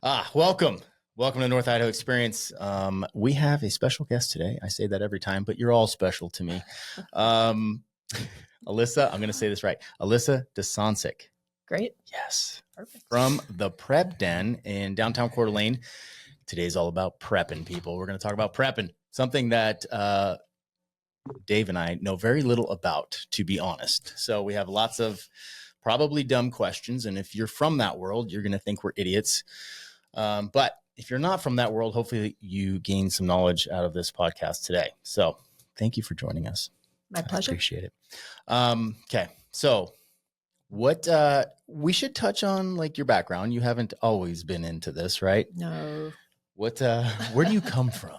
Welcome. Welcome to North Idaho Experience. We have a special guest today. I say that every time, but you're all special to me. Alissa, I'm going to say this right. Alissa Desancic. Great. Yes. Perfect. From the Prep Den in downtown Coeur d'Alene. Today's all about prepping, people. We're going to talk about prepping, something that Dave and I know very little about, to be honest. So we have lots of probably dumb questions. And if you're from that world, you're going to think we're idiots. But if you're not from that world, hopefully you gain some knowledge out of this podcast today. So thank you for joining us. My pleasure. I appreciate it. Okay. So what, we should touch on like your background. You haven't always been into this, right? No. What, where do you come from?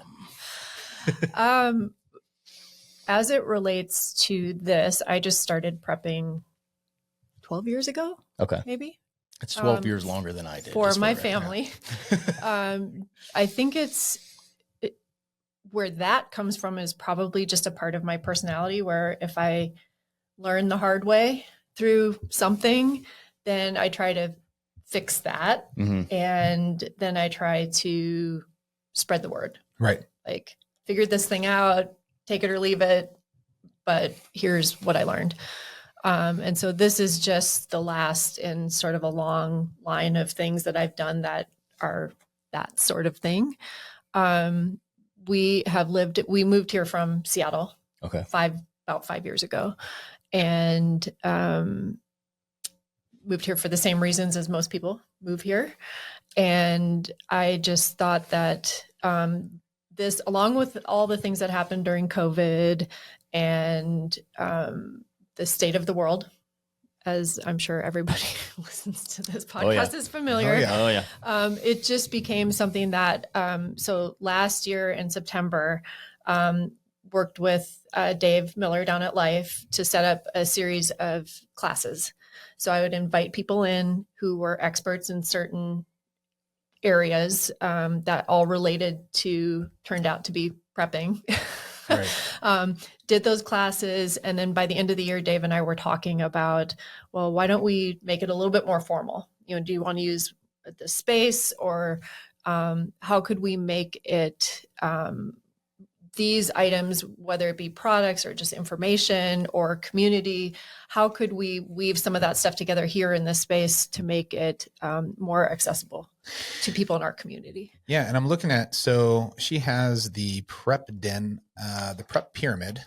As it relates to this, I just started prepping 12 years ago. Okay. Maybe. It's 12 years longer than I did. For my family. I think where that comes from is probably just a part of my personality where if I learn the hard way through something, then I try to fix that. Mm-hmm. And then I try to spread the word. Right. Like figured this thing out, take it or leave it, but here's what I learned. And so this is just the last in sort of a long line of things that I've done that are that sort of thing. We moved here from Seattle. Okay. About 5 years ago, and moved here for the same reasons as most people move here. And I just thought that this, along with all the things that happened during COVID and the state of the world, as I'm sure everybody who listens to this podcast is familiar. Oh yeah. It just became something that, so last year in September, worked with Dave Miller down at Life to set up a series of classes. So I would invite people in who were experts in certain areas that all turned out to be prepping. Right. Did those classes. And then by the end of the year, Dave and I were talking about, well, why don't we make it a little bit more formal? Do you want to use the space or how could we make it these items, whether it be products or just information or community, how could we weave some of that stuff together here in this space to make it more accessible to people in our community? Yeah. And I'm looking at, so she has the prep den, the prep pyramid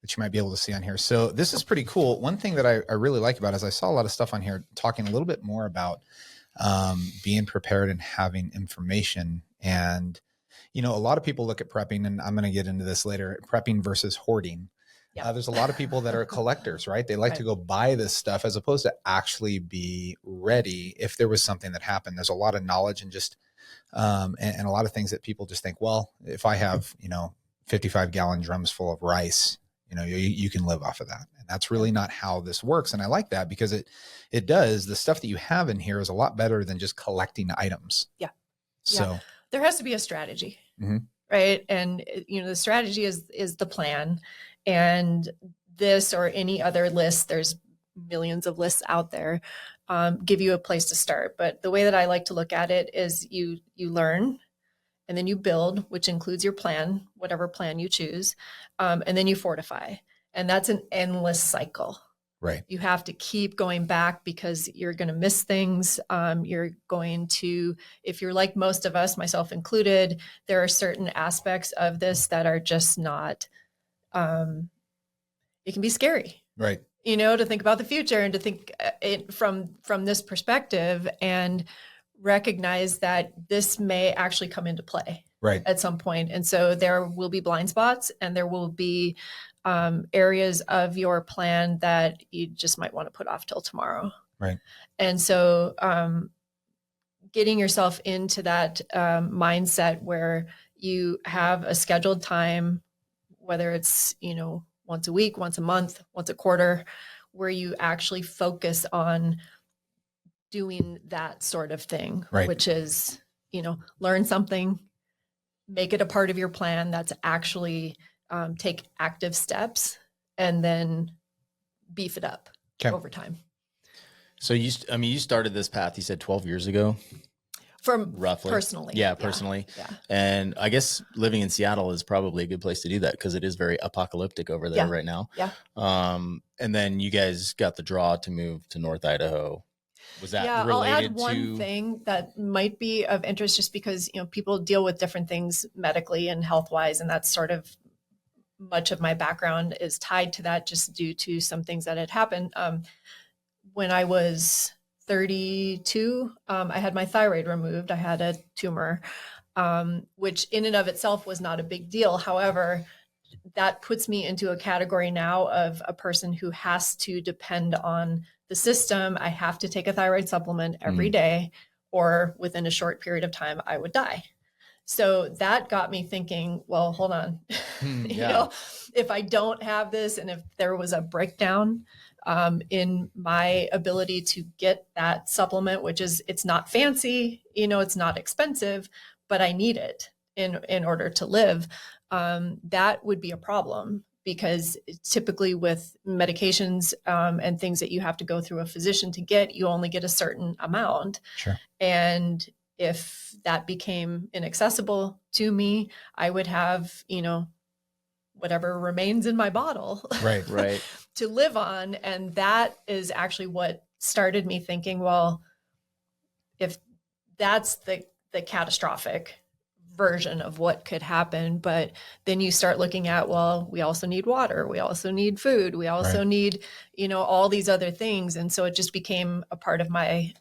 that you might be able to see on here. So this is pretty cool. One thing that I really like about it is I saw a lot of stuff on here talking a little bit more about being prepared and having information. And a lot of people look at prepping, and I'm going to get into this later, prepping versus hoarding. Yeah. There's a lot of people that are collectors, right? They like to go buy this stuff as opposed to actually be ready if there was something that happened. There's a lot of knowledge and just, and a lot of things that people just think, well, if I have, 55-gallon drums full of rice, you can live off of that. And that's really not how this works. And I like that because it does. The stuff that you have in here is a lot better than just collecting items. Yeah. So there has to be a strategy, right? And, the strategy is the plan. And this or any other list, there's millions of lists out there, give you a place to start. But the way that I like to look at it is you learn and then you build, which includes your plan, whatever plan you choose. And then you fortify. And that's an endless cycle. Right. You have to keep going back because you're going to miss things. You're going to, if you're like most of us, myself included, there are certain aspects of this that are just not, it can be scary. Right. To think about the future and to think it from this perspective and recognize that this may actually come into play at some point. And so there will be blind spots and there will be areas of your plan that you just might want to put off till tomorrow. Right. And so getting yourself into that mindset where you have a scheduled time, whether it's, once a week, once a month, once a quarter, where you actually focus on doing that sort of thing, which is, learn something, make it a part of your plan that's actually take active steps and then beef it up over time. So you started this path, you said 12 years ago. from roughly. personally. Yeah, personally. Yeah. And I guess living in Seattle is probably a good place to do that because it is very apocalyptic over there right now. Yeah. And then you guys got the draw to move to North Idaho. Was that related I'll add one thing that might be of interest just because, people deal with different things medically and health-wise, and that's sort of much of my background is tied to that just due to some things that had happened. When I was 32, I had my thyroid removed. I had a tumor, which in and of itself was not a big deal. However, that puts me into a category now of a person who has to depend on the system. I have to take a thyroid supplement every day, or within a short period of time, I would die. So that got me thinking, well, hold on. If I don't have this, and if there was a breakdown in my ability to get that supplement, which is, it's not fancy, it's not expensive, but I need it in order to live, that would be a problem. Because typically with medications and things that you have to go through a physician to get, you only get a certain amount. Sure. And if that became inaccessible to me, I would have, whatever remains in my bottle Right. to live on. And that is actually what started me thinking, well, if that's the catastrophic version of what could happen, but then you start looking at, well, we also need water, we also need food, we also need, all these other things. And so it just became a part of my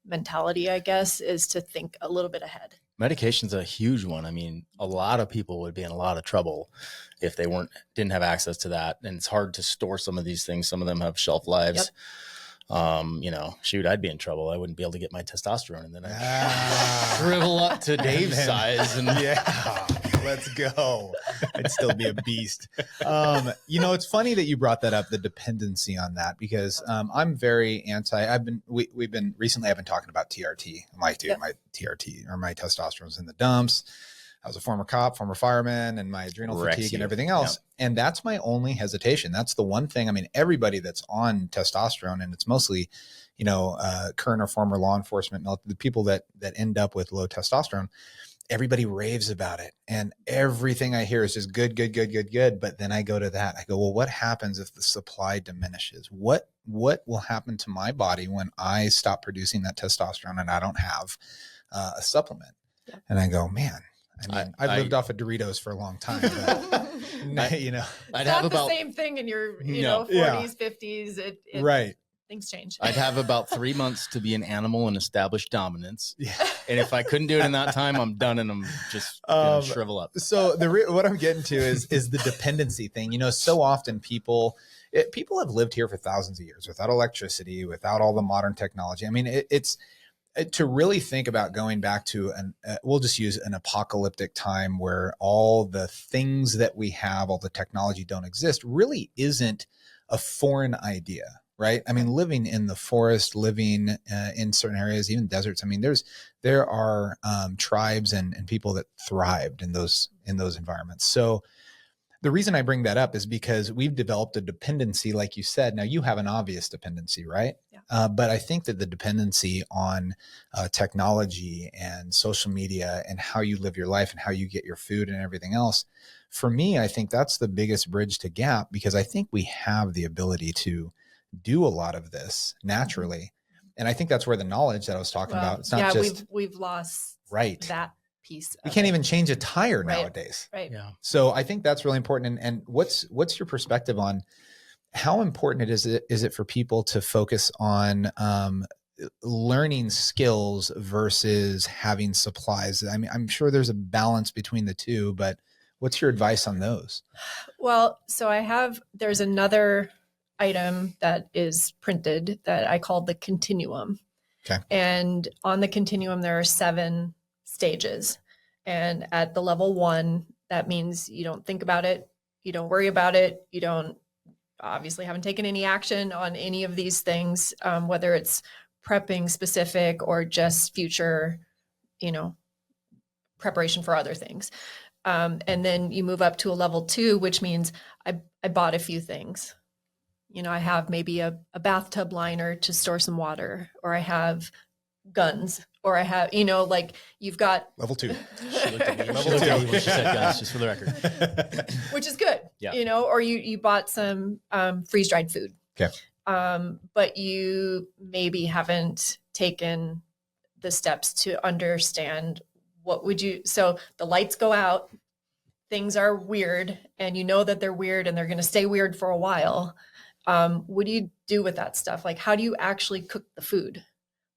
mentality, I guess, is to think a little bit ahead. Medication's a huge one. I mean, a lot of people would be in a lot of trouble if they didn't have access to that. And it's hard to store some of these things. Some of them have shelf lives. Yep. Shoot, I'd be in trouble. I wouldn't be able to get my testosterone, and then I'd shrivel up to Dave's size. And let's go. I'd still be a beast. It's funny that you brought that up, the dependency on that, because I'm very anti. We've been recently. I've been talking about TRT. My TRT or my testosterone's in the dumps. I was a former cop, former fireman, and my adrenal fatigue and everything else. Yep. And that's my only hesitation. That's the one thing. I mean, everybody that's on testosterone, and it's mostly, current or former law enforcement, the people that end up with low testosterone, everybody raves about it. And everything I hear is just good. But then I go to that. I go, well, what happens if the supply diminishes? What will happen to my body when I stop producing that testosterone and I don't have a supplement? Yeah. And I go, man. I mean, I've lived off of Doritos for a long time, but I'd have about the same thing in your, 40s, 50s. Right. Things change. I'd have about 3 months to be an animal and establish dominance. Yeah. And if I couldn't do it in that time, I'm done and I'm just gonna shrivel up. So what I'm getting to is the dependency thing. So often people have lived here for thousands of years without electricity, without all the modern technology. I mean, it's to really think about going back to we'll just use an apocalyptic time where all the things that we have, all the technology don't exist, really isn't a foreign idea, right? I mean, living in the forest, living in certain areas, even deserts. I mean, there are tribes and people that thrived in those environments. So the reason I bring that up is because we've developed a dependency, like you said. Now you have an obvious dependency, right? Yeah. But I think that the dependency on technology and social media and how you live your life and how you get your food and everything else, for me, I think that's the biggest bridge to gap, because I think we have the ability to do a lot of this naturally. And I think that's where the knowledge that I was talking about, it's not just we've lost that piece. You can't even change a tire nowadays. Right. Yeah. So I think that's really important. And what's your perspective on how important is it for people to focus on learning skills versus having supplies? I mean, I'm sure there's a balance between the two, but what's your advice on those? Well, so there's another item that is printed that I call the continuum. Okay. And on the continuum, there are 7 stages. And at the level 1, that means you don't think about it. You don't worry about it. You don't haven't taken any action on any of these things, whether it's prepping specific or just future, preparation for other things. And then you move up to a level 2, which means I bought a few things. I have maybe a bathtub liner to store some water, or I have guns, or I have, like you've got Level 2. She looked at me when she said guns, just for the record. which is good, Yeah. or you bought some freeze-dried food. Okay. But you maybe haven't taken the steps to understand so the lights go out, things are weird, and you know that they're weird and they're going to stay weird for a while. What do you do with that stuff? Like, how do you actually cook the food?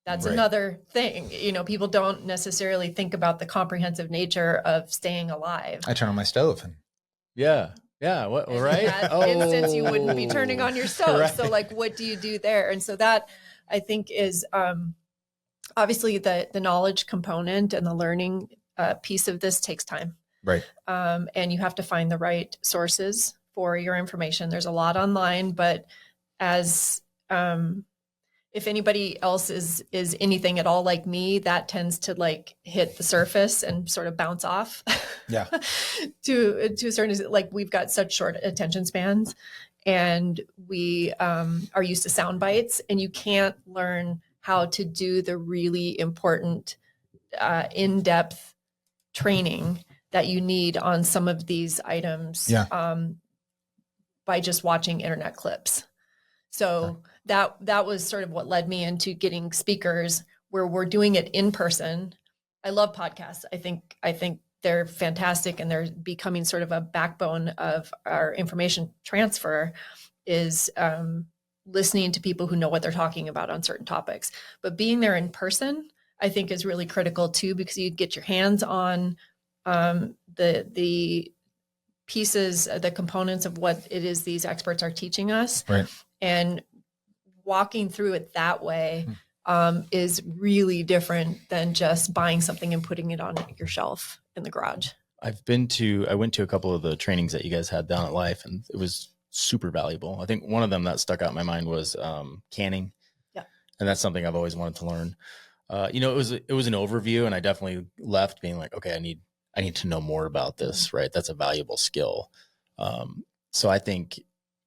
That's Right. another thing. People don't necessarily think about the comprehensive nature of staying alive. I turn on my stove. And Yeah. What? And Right. in that instance, you wouldn't be turning on your stove. Right. So like, what do you do there? And so that, I think, is obviously the knowledge component and the learning piece of this takes time. Right. And you have to find the right sources for your information. There's a lot online, but as if anybody else is anything at all like me, that tends to like hit the surface and sort of bounce off. Yeah. to a certain extent, like we've got such short attention spans, and we are used to sound bites, and you can't learn how to do the really important in-depth training that you need on some of these items by just watching internet clips. So that was sort of what led me into getting speakers where we're doing it in person. I love podcasts. I think they're fantastic, and they're becoming sort of a backbone of our information transfer, is listening to people who know what they're talking about on certain topics. But being there in person, I think, is really critical too, because you get your hands on the pieces, the components of what it is these experts are teaching us. Right. And walking through it that way is really different than just buying something and putting it on your shelf in the garage. I went to a couple of the trainings that you guys had down at Life, and it was super valuable. I think one of them that stuck out in my mind was canning. Yeah. And that's something I've always wanted to learn. It was an overview, and I definitely left being like, okay, I need to know more about this, right? That's a valuable skill. So I think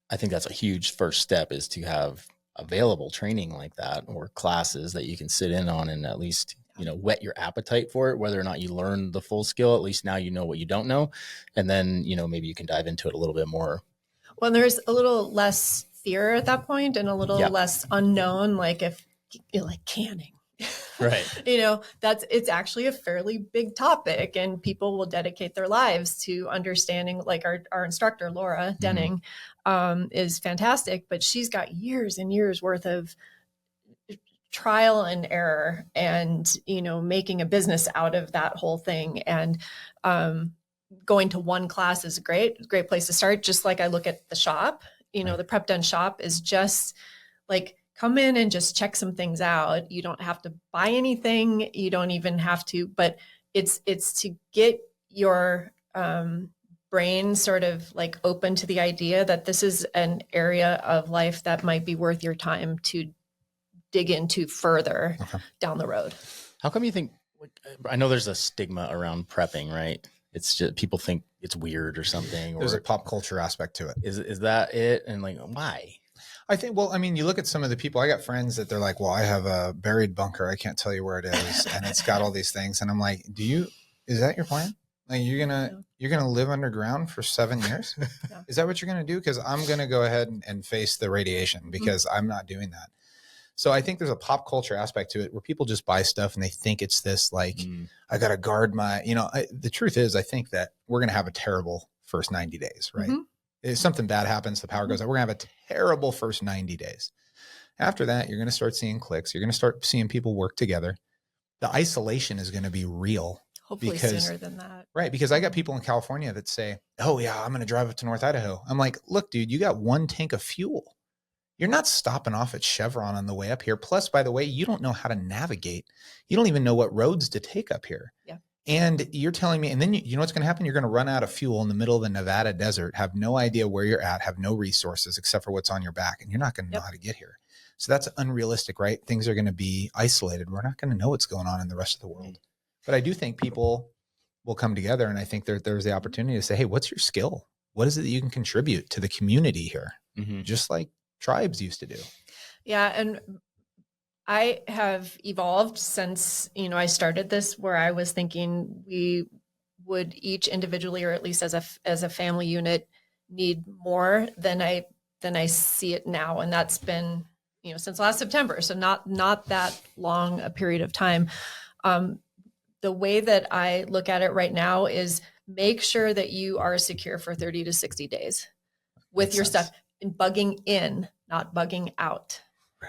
that's a huge first step, is to have available training like that, or classes that you can sit in on and at least, whet your appetite for it, whether or not you learn the full skill. At least now you know what you don't know. And then, maybe you can dive into it a little bit more. Well, there's a little less fear at that point, and a little less unknown, like if like canning. Right. It's actually a fairly big topic, and people will dedicate their lives to understanding. Like our instructor, Laura Denning, is fantastic, but she's got years and years worth of trial and error, and, making a business out of that whole thing. And going to one class is a great place to start. Just like I look at the shop, the Prep Den shop is just like, come in and just check some things out. You don't have to buy anything. You don't even have to, but it's to get your brain sort of like open to the idea that this is an area of life that might be worth your time to dig into further down the road. How come you think, I know there's a stigma around prepping, right? It's just people think it's weird or something. There's or a pop culture aspect to it. Is that it? And like, why? I think, you look at some of the people, I got friends that they're like, well, I have a buried bunker. I can't tell you where it is. And it's got all these things. And I'm like, is that your plan? Like, you're going to live underground for 7 years? Yeah. Is that what you're going to do? Cause I'm going to go ahead and face the radiation, because I'm not doing that. So I think there's a pop culture aspect to it where people just buy stuff and they think it's this, like, I got to guard my, the truth is, I think that we're going to have a terrible first 90 days, right? Mm-hmm. If something bad happens, the power goes out, we're going to have a terrible first 90 days. After that, you're going to start seeing clicks. You're going to start seeing people work together. The isolation is going to be real. Hopefully sooner than that. Right. Because I got people in California that say, oh yeah, I'm going to drive up to North Idaho. I'm like, look, dude, you got one tank of fuel. You're not stopping off at Chevron on the way up here. Plus, by the way, you don't know how to navigate. You don't even know what roads to take up here. Yeah. And you're telling me, and then you know what's going to happen? You're going to run out of fuel in the middle of the Nevada desert, have no idea where you're at, have no resources except for what's on your back, and you're not going to know how to get here. So that's unrealistic, right? Things are going to be isolated. We're not going to know what's going on in the rest of the world. But I do think people will come together, and I think there's the opportunity to say, hey, what's your skill? What is it that you can contribute to the community here? Mm-hmm. Just like tribes used to do. Yeah. And I have evolved since, I started this, where I was thinking we would each individually, or at least as a family unit, need more than I see it now. And that's been, since last September. So not that long a period of time. The way that I look at it right now is make sure that you are secure for 30 to 60 days with Makes your sense. stuff, and bugging in, not bugging out.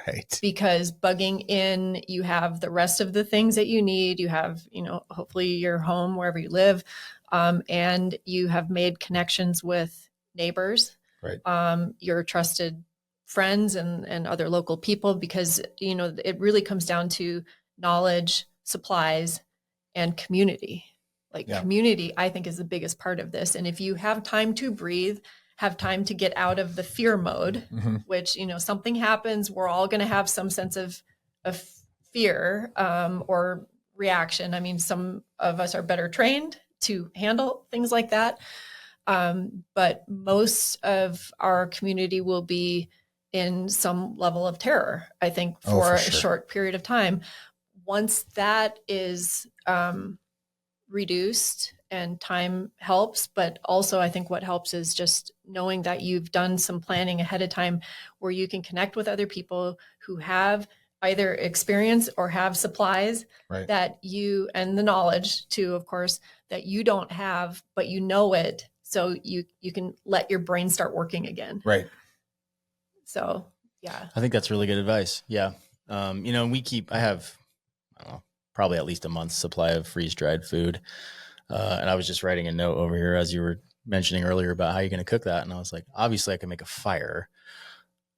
Right. Because bugging in, you have the rest of the things that you need. You have, hopefully your home wherever you live, and you have made connections with neighbors, Right. Your trusted friends and other local people, because, it really comes down to knowledge, supplies, and community. Community, I think, is the biggest part of this. And if you have time to breathe, have time to get out of the fear mode, which, something happens, we're all going to have some sense of fear or reaction. I mean, some of us are better trained to handle things like that. But most of our community will be in some level of terror, I think, for a short period of time. Once that is reduced, and time helps, but also I think what helps is just knowing that you've done some planning ahead of time where you can connect with other people who have either experience or have supplies that you, and the knowledge too, of course, that you don't have, but it. So you can let your brain start working again. Right. So, yeah. I think that's really good advice. Yeah. I have, I don't know, probably at least a month's supply of freeze-dried food. And I was just writing a note over here as you were mentioning earlier about how you're going to cook that. And I was like, obviously I can make a fire,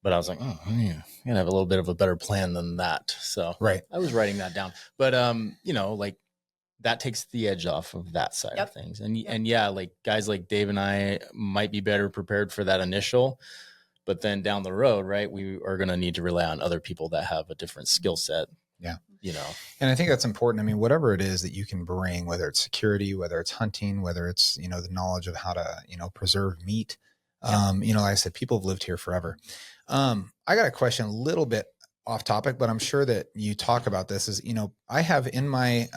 but I was like, oh, yeah, I'm going to have a little bit of a better plan than that. So I was writing that down, but, that takes the edge off of that side of things. And yeah, like guys like Dave and I might be better prepared for that initial, but then down the road, right, we are going to need to rely on other people that have a different skill set. Yeah. And I think that's important. I mean, whatever it is that you can bring, whether it's security, whether it's hunting, whether it's, the knowledge of how to, preserve meat. Like I said, people have lived here forever. I got a question a little bit off topic, but I'm sure that you talk about this is, I have in my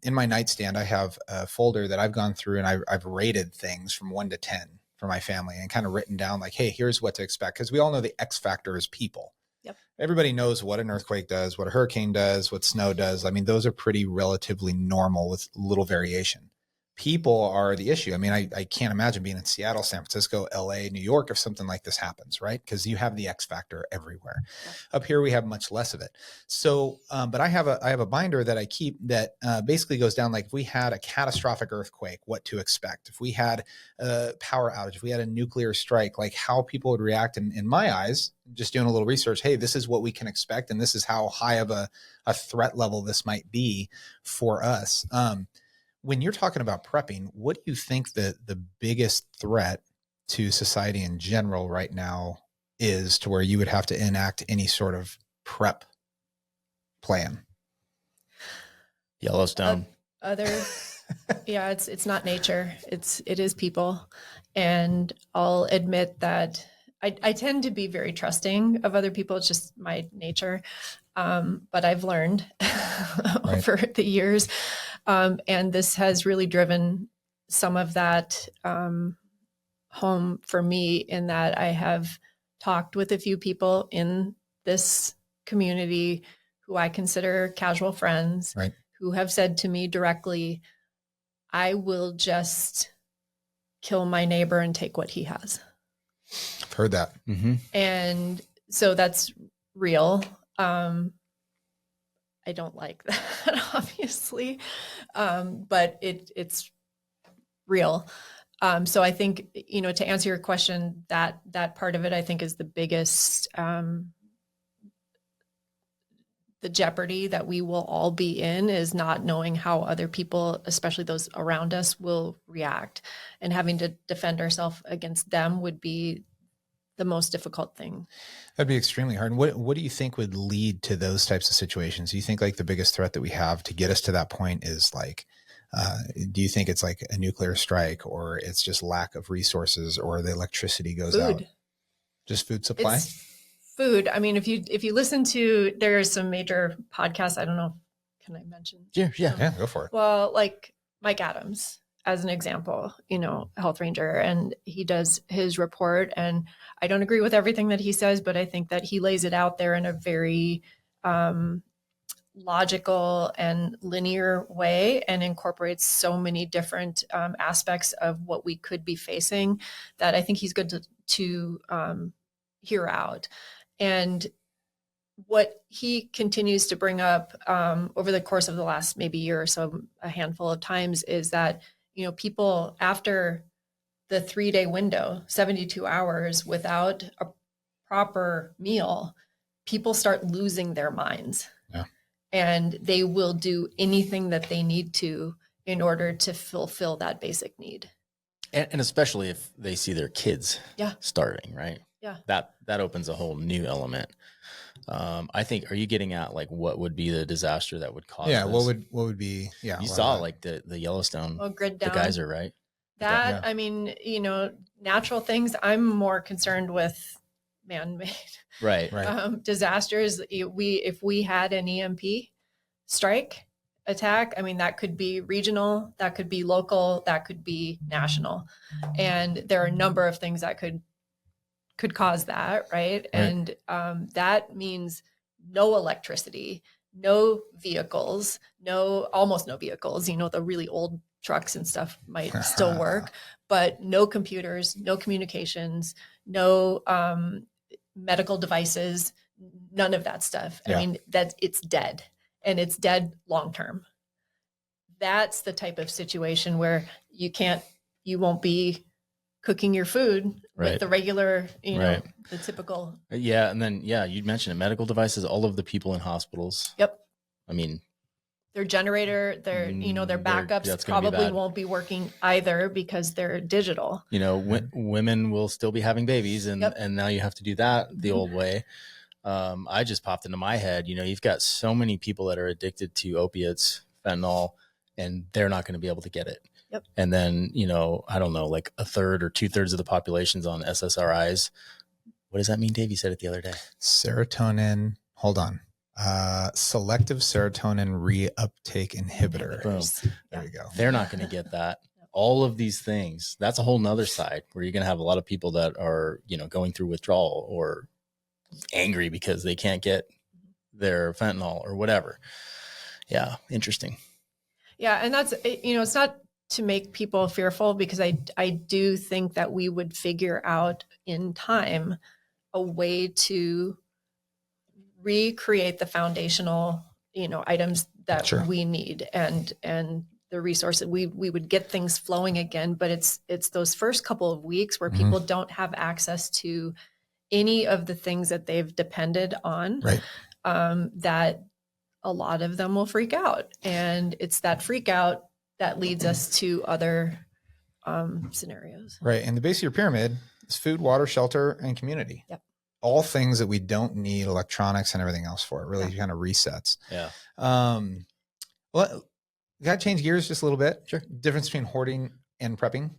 nightstand, I have a folder that I've gone through and I've rated things from 1 to 10 for my family and kind of written down like, hey, here's what to expect. Cause we all know the X factor is people. Yep. Everybody knows what an earthquake does, what a hurricane does, what snow does. I mean, those are pretty relatively normal with little variation. People are the issue. I mean, I can't imagine being in Seattle, San Francisco, LA, New York if something like this happens, right? Because you have the X factor everywhere. Yeah. Up here, we have much less of it. So, but I have a binder that I keep that basically goes down like if we had a catastrophic earthquake, what to expect. If we had a power outage, if we had a nuclear strike, like how people would react. And in my eyes, just doing a little research, hey, this is what we can expect. And this is how high of a threat level this might be for us. When you're talking about prepping, what do you think the biggest threat to society in general right now is to where you would have to enact any sort of prep plan? Yellowstone. Yeah, it's not nature. It is people. And I'll admit that I tend to be very trusting of other people. It's just my nature. But I've learned over the years. And this has really driven some of that home for me, in that I have talked with a few people in this community who I consider casual friends, who have said to me directly, I will just kill my neighbor and take what he has. I've heard that. Mm-hmm. And so that's real. I don't like that, obviously, but it's real. So I think, to answer your question, that part of it, I think, is the biggest, the jeopardy that we will all be in, is not knowing how other people, especially those around us, will react, and having to defend ourselves against them would be the most difficult thing. That'd be extremely hard. What do you think would lead to those types of situations? Do you think like the biggest threat that we have to get us to that point is like, do you think it's like a nuclear strike, or it's just lack of resources, or the electricity goes out? Just food supply? It's food, I mean, if you listen to, there's some major podcasts. I don't know. Can I mention? Yeah, go for it. Well, like Mike Adams, as an example, health ranger, and he does his report, and I don't agree with everything that he says, but I think that he lays it out there in a very logical and linear way, and incorporates so many different aspects of what we could be facing that I think he's good to hear out. And what he continues to bring up over the course of the last maybe year or so, a handful of times, is that, people after the 3-day window, 72 hours without a proper meal, people start losing their minds. Yeah. And they will do anything that they need to in order to fulfill that basic need. And especially if they see their kids starving, right? Yeah. That opens a whole new element. I think, are you getting at like what would be the disaster that would cause this? what would be, you saw like the Yellowstone, grid down. the geyser, right? That, I mean, natural things, I'm more concerned with man-made Right. disasters. If we had an EMP strike attack, I mean, that could be regional, that could be local, that could be national. And there are a number of things that could cause that, right? And that means no electricity, no vehicles, almost no vehicles. The really old trucks and stuff might still work, but no computers, no communications, no medical devices, none of that stuff. I mean, it's dead, and it's dead long term. That's the type of situation where you won't be cooking your food with the regular, the typical. Yeah. And then, you'd mentioned it, medical devices, all of the people in hospitals. Yep. I mean, their generator, their backups probably won't be working either because they're digital. Women will still be having babies, and now you have to do that the old way. I just popped into my head, you've got so many people that are addicted to opiates, fentanyl, and they're not going to be able to get it. Yep. And then, I don't know, like a third or 2/3 of the population's on SSRIs. What does that mean, Dave? You said it the other day. Serotonin. Hold on. Selective serotonin reuptake inhibitor. Boom. There you go. They're not going to get that. All of these things, that's a whole nother side where you're going to have a lot of people that are, going through withdrawal or angry because they can't get their fentanyl or whatever. Yeah. Interesting. Yeah. And that's, it's not to make people fearful, because I do think that we would figure out in time a way to recreate the foundational, items that we need, and the resources, we would get things flowing again. But it's those first couple of weeks where people don't have access to any of the things that they've depended on, that a lot of them will freak out. And it's that freak out that leads us to other scenarios. Right. And the base of your pyramid is food, water, shelter, and community. Yep. All things that we don't need electronics and everything else for. It really kind of resets. Yeah. Well, got to change gears just a little bit. Sure. Difference between hoarding and prepping.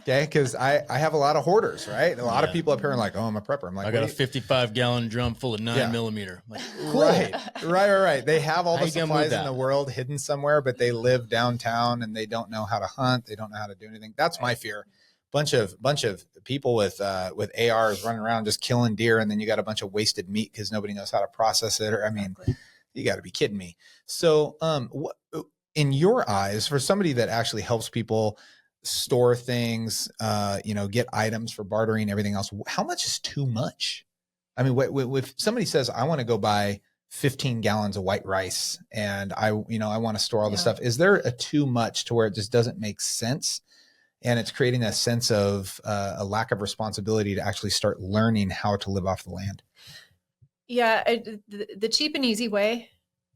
Okay. Because I have a lot of hoarders, right? A lot of people up here are like, oh, I'm a prepper. I'm like, I got a 55-gallon drum full of 9mm. Like, cool. Right. They have all the supplies in the world hidden somewhere, but they live downtown and they don't know how to hunt. They don't know how to do anything. That's my fear. Bunch of people with ARs running around just killing deer, and then you got a bunch of wasted meat because nobody knows how to process it. Or, I mean, you got to be kidding me. So, in your eyes, for somebody that actually helps people store things, get items for bartering, everything else, how much is too much? I mean, if somebody says, I want to go buy 15 gallons of white rice and I want to store all this stuff, is there a too much to where it just doesn't make sense? And it's creating a sense of a lack of responsibility to actually start learning how to live off the land. Yeah. The cheap and easy way,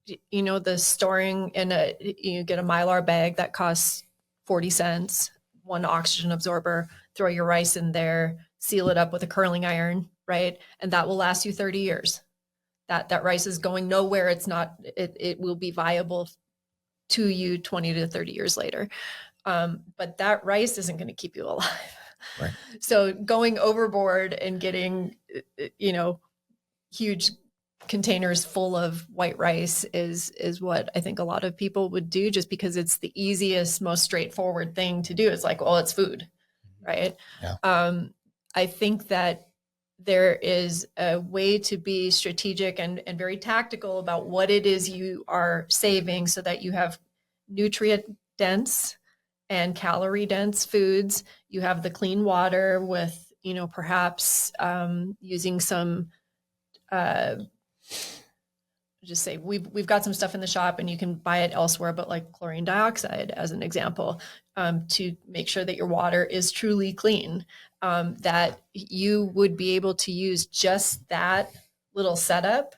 the storing you get a Mylar bag that costs 40 cents, one oxygen absorber, throw your rice in there, seal it up with a curling iron, right? And that will last you 30 years. That rice is going nowhere. It will be viable to you 20 to 30 years later. But that rice isn't going to keep you alive. Right. So going overboard and getting, huge containers full of white rice is what I think a lot of people would do, just because it's the easiest, most straightforward thing to do. It's like, well, it's food, right? Yeah. I think that there is a way to be strategic and very tactical about what it is you are saving, so that you have nutrient dense and calorie dense foods. You have the clean water with, perhaps using some, just say we've got some stuff in the shop and you can buy it elsewhere, but like chlorine dioxide as an example, to make sure that your water is truly clean, that you would be able to use just that little setup,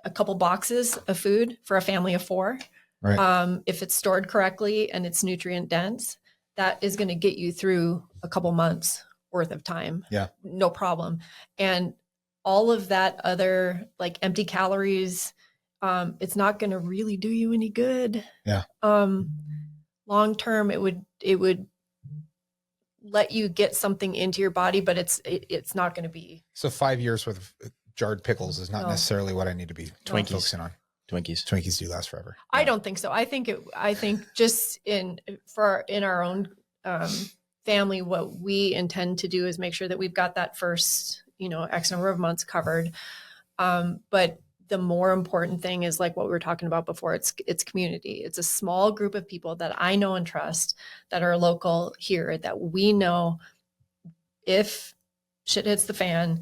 a couple boxes of food for a family of 4. Right. If it's stored correctly and it's nutrient dense, that is going to get you through a couple months worth of time. Yeah. No problem. And all of that other like empty calories, it's not going to really do you any good. Yeah. Long term, it would let you get something into your body, but it's not going to be. So 5 years worth of jarred pickles is not necessarily what I need to be focusing on. Twinkies do last forever. I don't think so. I think just in our own family, what we intend to do is make sure that we've got that first, X number of months covered. But the more important thing is like what we were talking about before. It's community. It's a small group of people that I know and trust that are local here, that we know if shit hits the fan,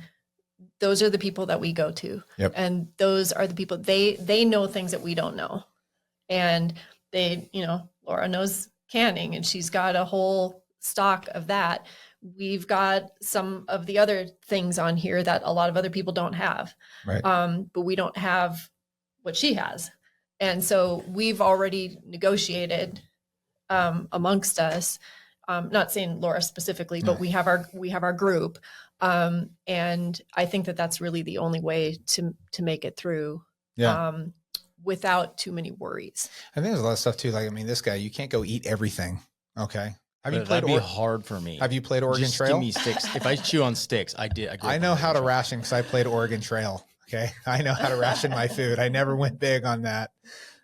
those are the people that we go to. Yep. And those are the people, they know things that we don't know. And they, Laura knows canning and she's got a whole stock of that. We've got some of the other things on here that a lot of other people don't have. Right. But we don't have what she has. And so we've already negotiated amongst us, not saying Laura specifically, but we have our group. And I think that that's really the only way to make it through, without too many worries. I think there's a lot of stuff too. Like, I mean, this guy, you can't go eat everything. Okay. That'd be hard for me. Have you played Oregon Trail? Give me sticks. If I chew on sticks, I did. I know how to ration because I played Oregon Trail. Okay. I know how to ration my food. I never went big on that.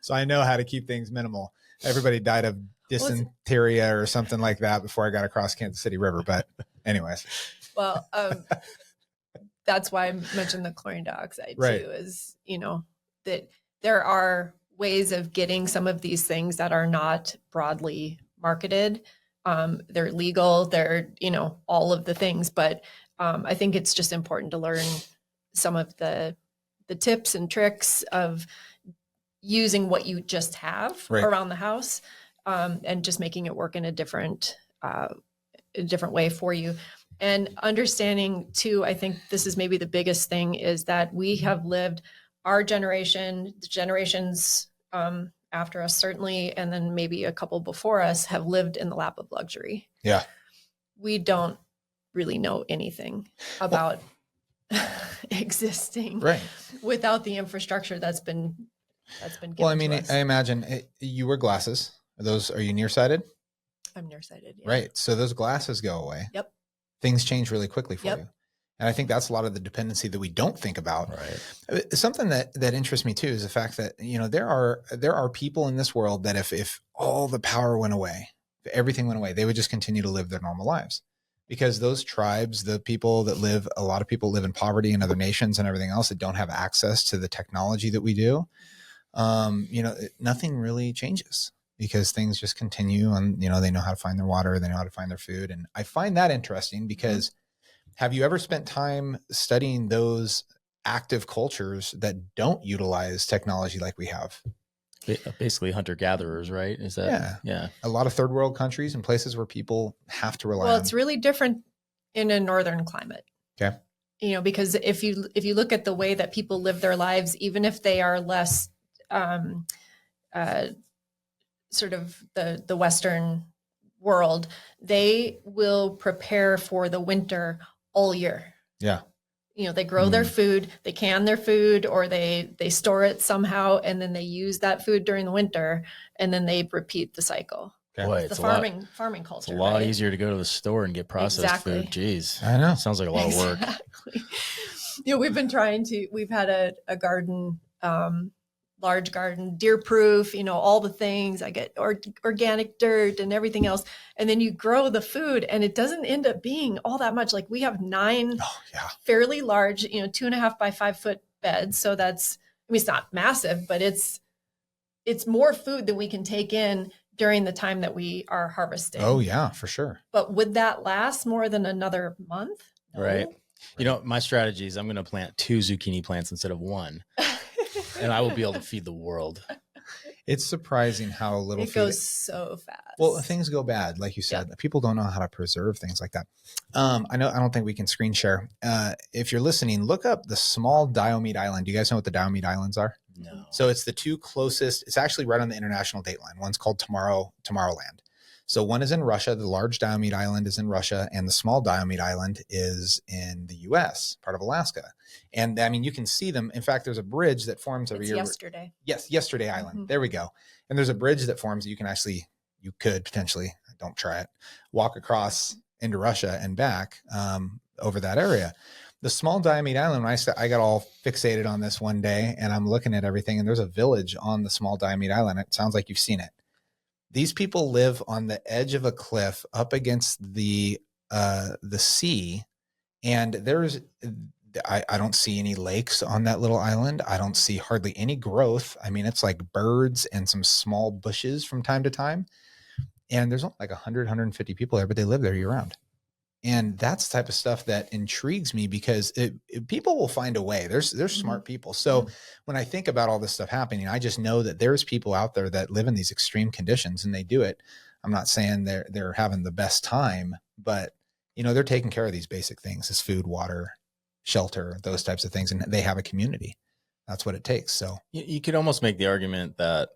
So I know how to keep things minimal. Everybody died of dysentery or something like that before I got across Kansas City River. But anyways. Well, that's why I mentioned the chlorine dioxide too, is, that there are ways of getting some of these things that are not broadly marketed. They're legal, they're, all of the things, but I think it's just important to learn some of the tips and tricks of using what you just have around the house, and just making it work in a different way for you. And understanding too, I think this is maybe the biggest thing, is that we have lived, our generation, the generations after us certainly, and then maybe a couple before us, have lived in the lap of luxury. Yeah. We don't really know anything about existing without the infrastructure that's been given. Well, I mean, to us. I imagine you wear glasses. Are you nearsighted? I'm nearsighted. Yeah. Right. So those glasses go away. Yep. Things change really quickly for you. And I think that's a lot of the dependency that we don't think about. Right. Something that interests me too is the fact that, there are people in this world that if all the power went away, if everything went away, they would just continue to live their normal lives, because those tribes, a lot of people live in poverty in other nations and everything else that don't have access to the technology that we do. Nothing really changes, because things just continue, and, they know how to find their water, they know how to find their food. And I find that interesting because have you ever spent time studying those active cultures that don't utilize technology like we have? Basically hunter-gatherers, right? Is that? Yeah. A lot of third world countries and places where people have to rely on. Well, it's really different in a northern climate. Okay. Because if you look at the way that people live their lives, even if they are less sort of the Western world, they will prepare for the winter all year. Yeah. They grow their food, they can their food, or they store it somehow, and then they use that food during the winter, and then they repeat the cycle. Okay. Boy, it's the farming culture. It's a lot easier to go to the store and get processed food. Jeez. I know. Sounds like a lot of work. we've been we've had a garden, large garden, deer proof, all the things. I get organic dirt and everything else. And then you grow the food and it doesn't end up being all that much. Like we have 9 fairly large, 2.5 by 5 foot beds. So that's, it's not massive, but it's more food than we can take in during the time that we are harvesting. Oh yeah, for sure. But would that last more than another month? No. Right. My strategy is I'm going to plant 2 zucchini plants instead of 1, and I will be able to feed the world. It's surprising how little it goes so fast. Well, things go bad, like you said. People don't know how to preserve things like that. I don't think we can screen share. If you're listening, look up the small Diomede Island. Do you guys know what the Diomede Islands are? No. So it's the 2 closest. It's actually right on the international date line. One's called Tomorrowland. So one is in Russia. The large Diomede Island is in Russia, and the small Diomede Island is in the U.S., part of Alaska. And I mean, you can see them. In fact, there's a bridge that forms over here. Yesterday. Yes, Yesterday Island. There we go. And there's a bridge that forms that you could potentially, don't try it, walk across into Russia and back over that area. The small Diomede Island, when I got all fixated on this one day, and I'm looking at everything, and there's a village on the small Diomede Island. It sounds like you've seen it. These people live on the edge of a cliff up against the sea, and I don't see any lakes on that little island. I don't see hardly any growth. I mean, it's like birds and some small bushes from time to time, and there's only like 100, 150 people there, but they live there year round. And that's the type of stuff that intrigues me because people will find a way. There's smart people. So when I think about all this stuff happening, I just know that there's people out there that live in these extreme conditions and they do it. I'm not saying they're having the best time, but they're taking care of these basic things: is food, water, shelter, those types of things. And they have a community. That's what it takes. So you could almost make the argument that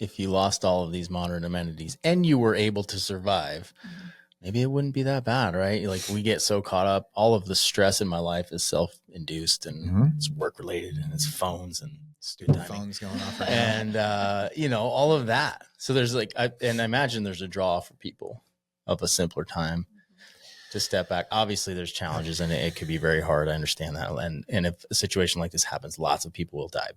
if you lost all of these modern amenities and you were able to survive, maybe it wouldn't be that bad, right? Like we get so caught up. All of the stress in my life is self-induced and it's work-related and it's phones and stupid phones going off. Right and, all of that. So there's I imagine there's a draw for people of a simpler time to step back. Obviously there's challenges and it could be very hard. I understand that. And if a situation like this happens, lots of people will die,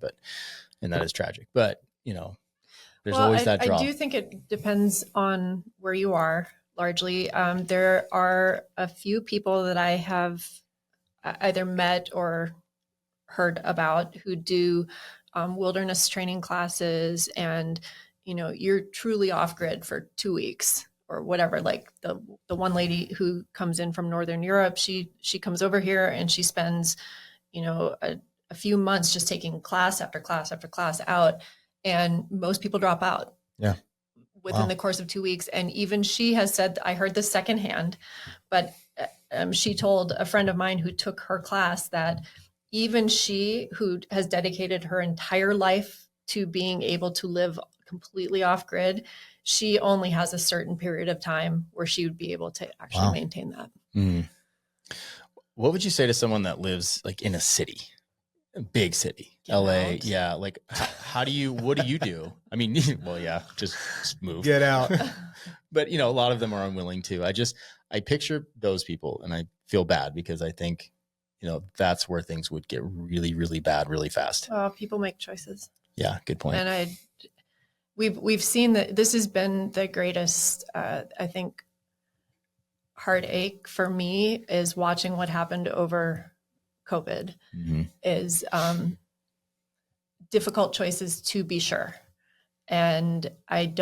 and that is tragic, but there's always that draw. I do think it depends on where you are. Largely, there are a few people that I have either met or heard about who do wilderness training classes, and you're truly off grid for 2 weeks or whatever. Like the one lady who comes in from Northern Europe, she comes over here and she spends a few months just taking class after class after class out, and most people drop out. Yeah. Within the course of 2 weeks. And even she has said, I heard this secondhand, but she told a friend of mine who took her class that even she, who has dedicated her entire life to being able to live completely off grid, she only has a certain period of time where she would be able to actually maintain that. What would you say to someone that lives like in a city? A big city, Get LA. out. Yeah. Like what do you do? I mean, well, yeah, just move. Get out. But a lot of them are unwilling to. I picture those people and I feel bad because I think, that's where things would get really, really bad really fast. People make choices. Yeah. Good point. And we've seen that this has been the greatest, I think, heartache for me is watching what happened over COVID is difficult choices, to be sure. And I'm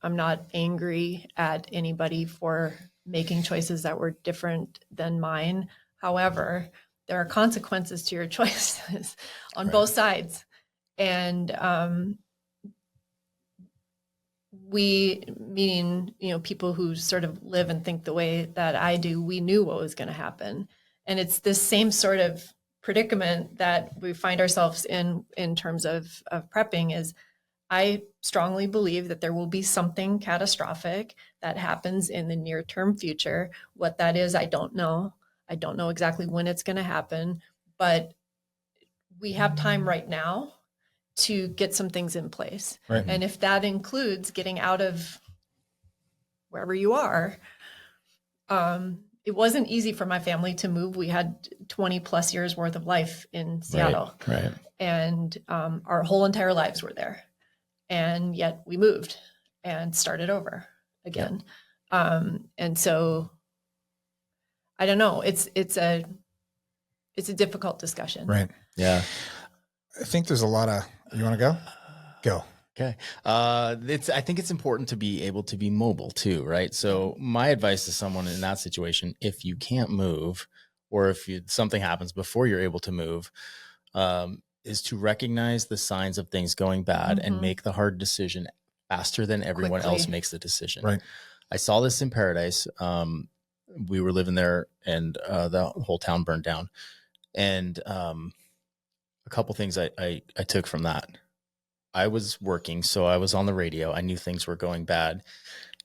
not angry at anybody for making choices that were different than mine. However, there are consequences to your choices on both sides. And we, meaning, people who sort of live and think the way that I do, we knew what was going to happen. And it's this same sort of predicament that we find ourselves in terms of prepping. Is I strongly believe that there will be something catastrophic that happens in the near term future. What that is, I don't know. I don't know exactly when it's going to happen, but we have time right now to get some things in place. Right. And if that includes getting out of wherever you are, it wasn't easy for my family to move. We had 20 plus years worth of life in Seattle. Right. And our whole entire lives were there. And yet we moved and started over again. And so I don't know. It's a difficult discussion. Right. Yeah. I think there's a lot of, you want to go? Go. Okay. I think it's important to be able to be mobile too, right? So my advice to someone in that situation, if you can't move, or if something happens before you're able to move, is to recognize the signs of things going bad and make the hard decision faster than everyone else makes the decision. Right. I saw this in Paradise. We were living there, and the whole town burned down. And a couple things I took from that. I was working, so I was on the radio. I knew things were going bad,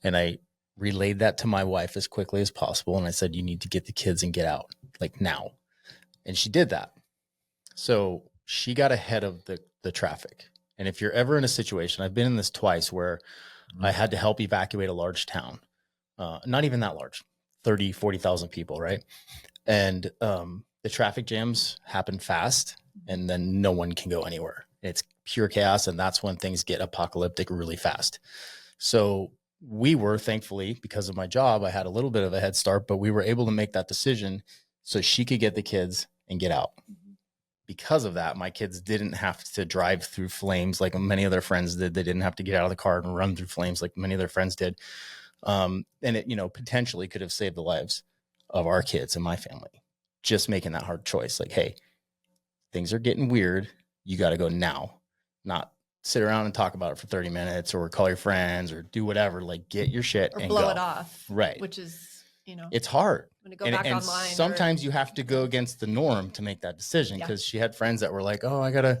and I relayed that to my wife as quickly as possible. And I said, you need to get the kids and get out, like now. And she did that. So she got ahead of the traffic. And if you're ever in a situation, I've been in this twice, where I had to help evacuate a large town, not even that large, 30, 40,000 people, right? And the traffic jams happen fast, and then no one can go anywhere. It's pure chaos, and that's when things get apocalyptic really fast. So we were, thankfully, because of my job, I had a little bit of a head start, but we were able to make that decision so she could get the kids and get out. Because of that, my kids didn't have to drive through flames like many of their friends did. They didn't have to get out of the car and run through flames like many of their friends did. And it, potentially could have saved the lives of our kids and my family, just making that hard choice. Like, hey, things are getting weird. You got to go now, not sit around and talk about it for 30 minutes or call your friends or do whatever. Like, get your shit Or and blow go. it off. Right. Which is, it's hard. When to go back and online. Sometimes you have to go against the norm to make that decision, because she had friends that were like, oh, I'm going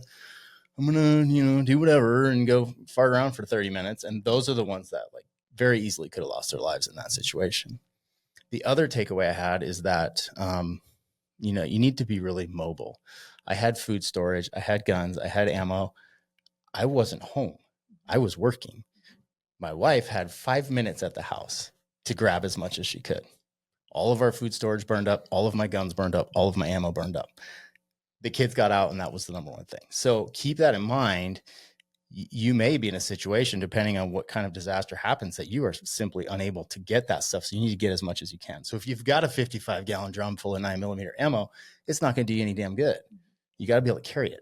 to, do whatever and go fart around for 30 minutes. And those are the ones that like very easily could have lost their lives in that situation. The other takeaway I had is that, you need to be really mobile. I had food storage. I had guns. I had ammo. I wasn't home. I was working. My wife had 5 minutes at the house to grab as much as she could. All of our food storage burned up. All of my guns burned up. All of my ammo burned up. The kids got out, and that was the number one thing. So keep that in mind. You may be in a situation, depending on what kind of disaster happens, that you are simply unable to get that stuff. So you need to get as much as you can. So if you've got a 55-gallon drum full of 9mm ammo, it's not going to do you any damn good. You got to be able to carry it.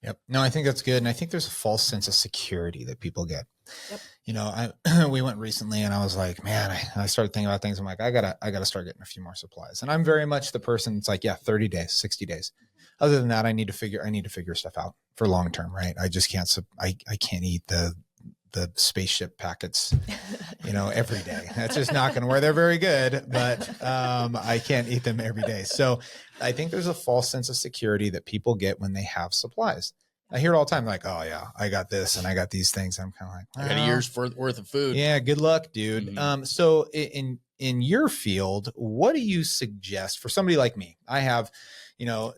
Yep. No, I think that's good. And I think there's a false sense of security that people get. Yep. We went recently, and I was like, man, I started thinking about things. I'm like, I gotta start getting a few more supplies. And I'm very much the person that's like, 30 days, 60 days. Other than that, I need to figure stuff out for long term, right? I just can't, I can't eat the spaceship packets, every day. That's just not going to work. They're very good, but I can't eat them every day. So I think there's a false sense of security that people get when they have supplies. I hear it all the time, like, oh yeah, I got this and I got these things. I'm kind of like, well, I got a year's worth of food. Yeah, good luck, dude. Mm-hmm. So in your field, what do you suggest for somebody like me? I have,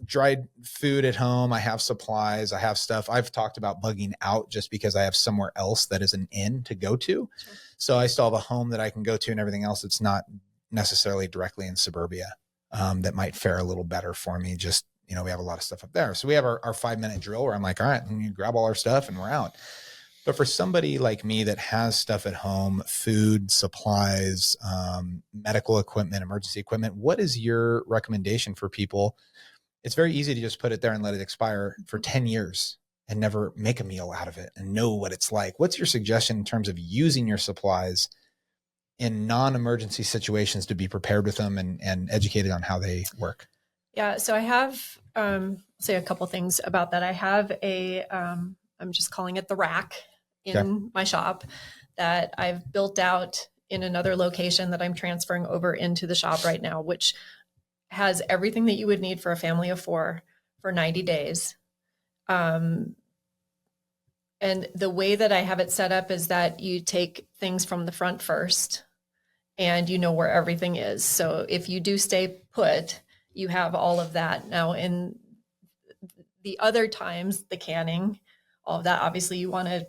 dried food at home. I have supplies. I have stuff. I've talked about bugging out just because I have somewhere else that is an inn to go to. Sure. So I still have a home that I can go to and everything else. It's not necessarily directly in suburbia that might fare a little better for me. Just, we have a lot of stuff up there. So we have our 5-minute drill where I'm like, all right, you grab all our stuff and we're out. But for somebody like me that has stuff at home, food, supplies, medical equipment, emergency equipment, what is your recommendation for people? It's very easy to just put it there and let it expire for 10 years and never make a meal out of it and know what it's like. What's your suggestion in terms of using your supplies in non-emergency situations to be prepared with them and educated on how they work? Yeah. So I have, say a couple things about that. I have I'm just calling it the rack in my shop that I've built out in another location that I'm transferring over into the shop right now, which has everything that you would need for a family of 4 for 90 days. And the way that I have it set up is that you take things from the front first and you know where everything is. So if you do stay put, you have all of that. Now in the other times, the canning, all of that, obviously you want to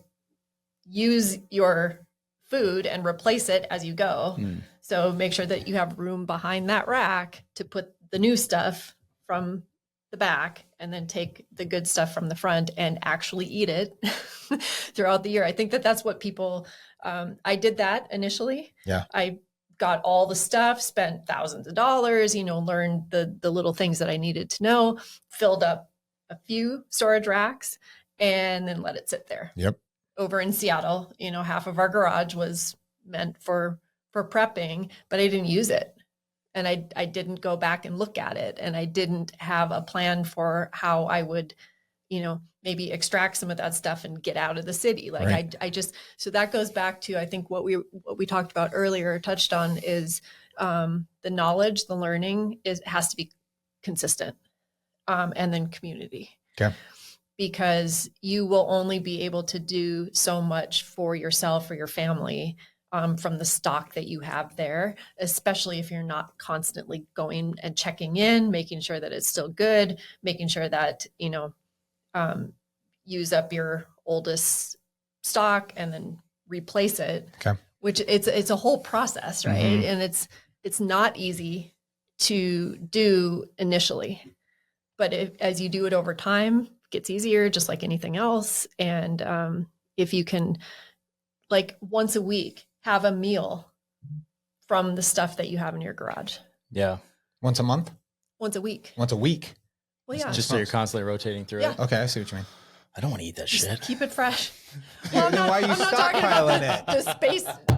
use your food and replace it as you go. So make sure that you have room behind that rack to put the new stuff from the back, and then take the good stuff from the front and actually eat it throughout the year. I think that that's what people, I did that initially. Yeah. I got all the stuff, spent thousands of dollars, learned the little things that I needed to know, filled up a few storage racks, and then let it sit there. Yep. Over in Seattle, half of our garage was meant for prepping, but I didn't use it. And I didn't go back and look at it. And I didn't have a plan for how I would, maybe extract some of that stuff and get out of the city. Like Right. I just, so that goes back to, I think what we talked about earlier, touched on, is the knowledge, the learning has to be consistent. And then community. Okay. Because you will only be able to do so much for yourself or your family from the stock that you have there, especially if you're not constantly going and checking in, making sure that it's still good, making sure that, use up your oldest stock and then replace it. Okay. Which it's a whole process, right? Mhm. And it's not easy to do initially, but as you do it over time, it gets easier, just like anything else. And if you can, like, once a week, have a meal from the stuff that you have in your garage. Yeah. Once a month? Once a week. Once a week? Well, yeah. Just so you're constantly rotating through it. Okay, I see what you mean. I don't want to eat that shit. Keep it fresh. Then why are you stockpiling it?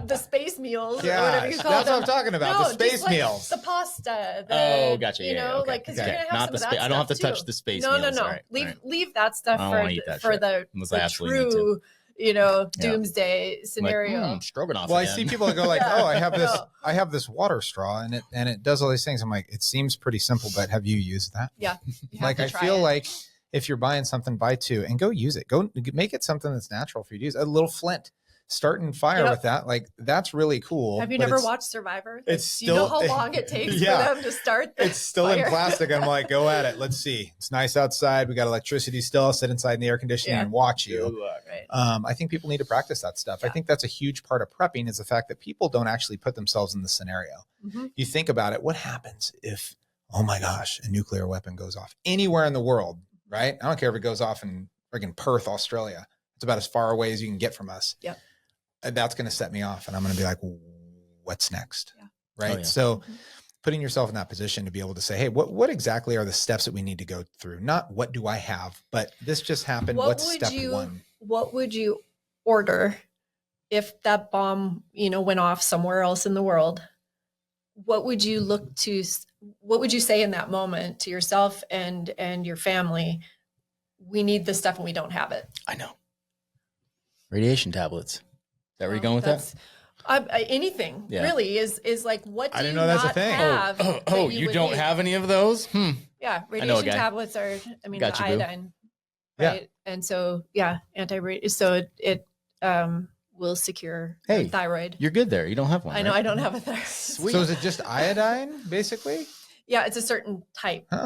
The space meals, or Yeah, whatever you call that's them. what I'm talking about. The space just like meals. the pasta. Oh, gotcha. You Yeah, know, okay. like, because Okay. you're gonna have Not some the of that space. I don't have to stuff touch too. the space No, meals. no. All right, Leave that stuff I don't wanna eat that for shit, the unless I absolutely need to. true, Yeah. doomsday scenario. Like, stroganoff. Well, I again. see people that go like, Yeah. "Oh, I No. have this water straw, and it does all these things." I'm like, it seems pretty simple, but have you used that? Yeah. You have Like, to I try feel it. like if you're buying something, buy two and go use it. Go make it something that's natural for you to use. A little flint, starting fire Yep. with that. Like, that's really cool. Have you but never it's- watched Survivor? it's Do you know still- how long it takes Yeah. for them to start the It's still in fire? plastic. I'm like, go at it. Let's see. It's nice outside. We got electricity still. Sit inside in the air conditioning Yeah. and watch Good you. luck. Right. I think people need to practice that stuff. I Yeah. think that's a huge part of prepping, is the fact that people don't actually put themselves in the scenario. Mhm. You think about it. What happens if, oh my gosh, a nuclear weapon goes off anywhere in the world, right? I don't care if it goes off in friggin' Perth, Australia. It's about as far away as you can get from us. Yep. That's going to set me off, and I'm going to be like, what's next? Yeah. Right. Oh, yeah. So Mhm. putting yourself in that position to be able to say, hey, what exactly are the steps that we need to go through? Not what do I have, but this just happened. What What's would step you- one? What would you order if that bomb, went off somewhere else in the world? What would you what would you say in that moment to yourself and your family? We need this stuff and we don't have it. I know. Radiation tablets. Is that where you're going with that? Anything Yeah. really is like, what do I didn't you know that's a not thing. have? that Oh, you would don't need? have any of those? Yeah, know a radiation guy. tablets are, Got you, boo. iodine, Yeah. right? And so, yeah, so it will secure Hey, your thyroid. You're good there. You don't have one. I know right? I don't have a thyroid. Sweet. So is it just iodine, basically? Yeah, it's a certain type. Huh,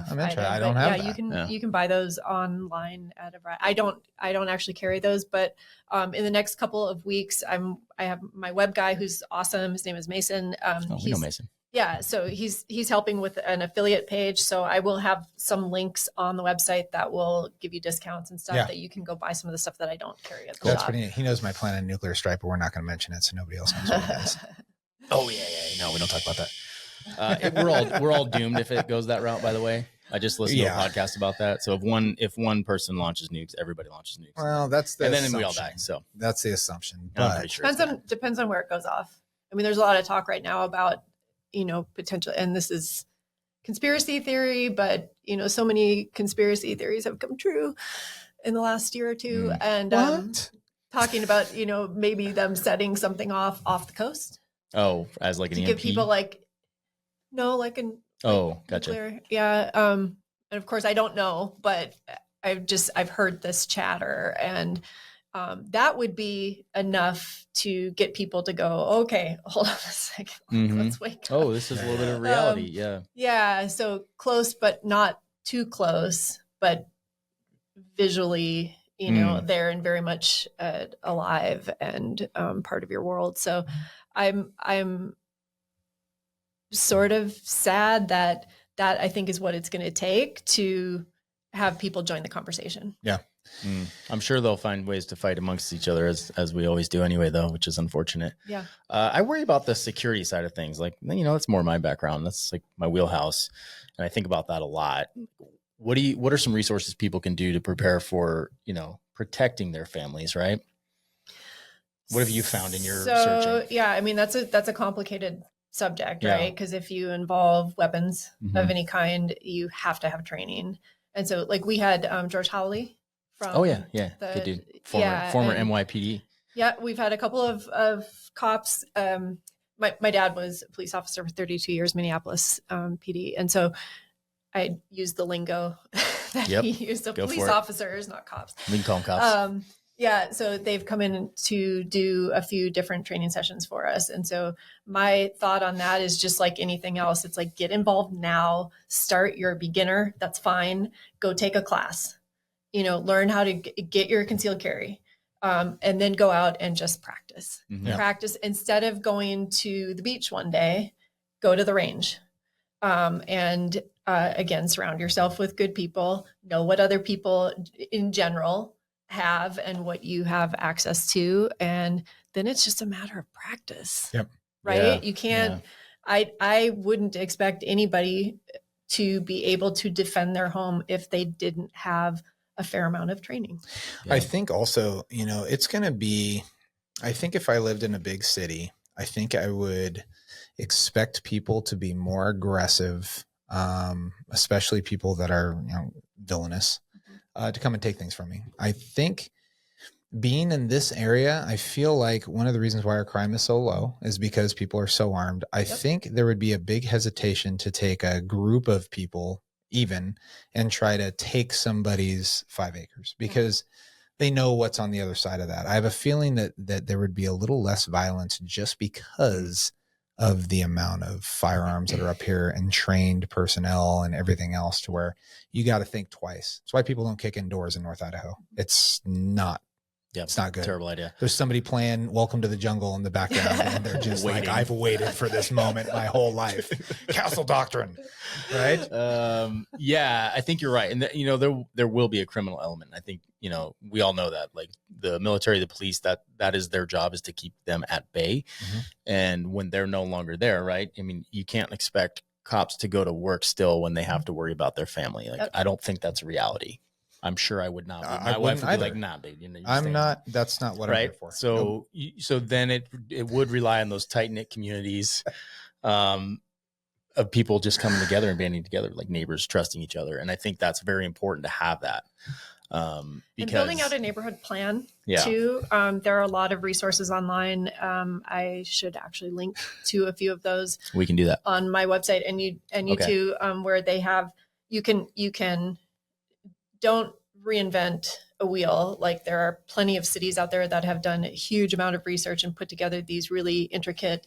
Of I'm interested. iodine, I don't but have yeah, that. you can buy those online at a I don't actually carry those, but in the next couple of weeks I have my web guy who's awesome. His name is Mason. We know Mason. Yeah, so he's helping with an affiliate page. So I will have some links on the website that will give you discounts and stuff Yeah. that you can go buy some of the stuff that I don't carry at the That's shop. pretty neat. He knows my plan on nuclear strike, but we're not going to mention it so nobody else knows what it is. Oh yeah. No, we don't talk about that. We're all doomed if it goes that route. By the way, I just listened to a podcast about that. So if one person launches nukes, everybody launches nukes, Well, that's the and then assumption. we all die. So That's the assumption. I'm But pretty sure. it's that. Depends on where it goes off. I mean, there's a lot of talk right now about, potential, and this is conspiracy theory, but so many conspiracy theories have come true in the last year or two. And what? talking about, maybe them setting something off the coast Oh, as like an to EMP. give people like an Oh, gotcha. nuclear. Yeah. And of course I don't know, but I've heard this chatter, and that would be enough to get people to go, okay, hold on a second. Mhm. Let's wake up. Oh, this is a little bit of reality. Yeah. Yeah. So close, but not too close, but visually, there and very much alive and part of your world. So I'm sort of sad that I think is what it's going to take to have people join the conversation. Yeah. I'm sure they'll find ways to fight amongst each other as we always do anyway, though, which is unfortunate. Yeah. I worry about the security side of things. Like, that's more my background. That's like my wheelhouse. And I think about that a lot. What are some resources people can do to prepare for, protecting their families, right? What have you found in your searching? Yeah, I mean, that's a complicated subject, right? Because if you involve weapons of any kind, you have to have training. And so like we had George Howley from good dude. Former NYPD. Yeah, we've had a couple of cops. My dad was a police officer for 32 years, Minneapolis PD. And so I used the lingo that he used. So police officers, not cops. We can call them cops. Yeah, so they've come in to do a few different training sessions for us. And so my thought on that is just like anything else. It's like, get involved now, start your beginner. That's fine. Go take a class, learn how to get your concealed carry, and then go out and just practice. Practice instead of going to the beach one day, go to the range. And again, surround yourself with good people, know what other people in general have and what you have access to. And then it's just a matter of practice. Yep. Right. Yeah. You can't, I wouldn't expect anybody to be able to defend their home if they didn't have a fair amount of training. Yeah. I think also, it's going to be, I think if I lived in a big city, I think I would expect people to be more aggressive, especially people that are, villainous. To come and take things from me. I think being in this area, I feel like one of the reasons why our crime is so low is because people are so armed. I think there would be a big hesitation to take a group of people even and try to take somebody's 5 acres because they know what's on the other side of that. I have a feeling that there would be a little less violence just because of the amount of firearms that are up here and trained personnel and everything else to where you got to think twice. That's why people don't kick indoors in North Idaho. It's not good. Terrible idea. There's somebody playing Welcome to the Jungle in the background and they're just like, I've waited for this moment my whole life. Castle doctrine. Right. Yeah, I think you're right. And there will be a criminal element. I think, we all know that, like the military, the police, that is their job, is to keep them at bay. And when they're no longer there, right? I mean, you can't expect cops to go to work still when they have to worry about their family. Like, I don't think that's a reality. I'm sure I would not. My wife would be like, nah, babe. I'm not. That's not what I'm here for. So, so then it would rely on those tight knit communities of people just coming together and banding together, like neighbors trusting each other. And I think that's very important to have that. Because and building out a neighborhood plan too. There are a lot of resources online. I should actually link to a few of those. We can do that on my website, and you too, where they have you can don't reinvent a wheel. Like there are plenty of cities out there that have done a huge amount of research and put together these really intricate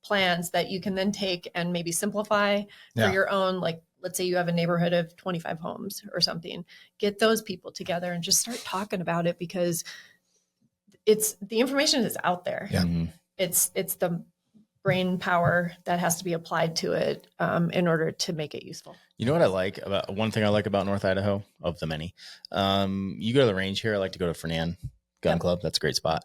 plans that you can then take and maybe simplify for your own, like, let's say you have a neighborhood of 25 homes or something, get those people together and just start talking about it, because the information is out there. Yeah. It's the brain power that has to be applied to it in order to make it useful. You know what I like about, one thing I like about North Idaho, of the many, you go to the range here. I like to go to Fernan Gun Club. That's a great spot.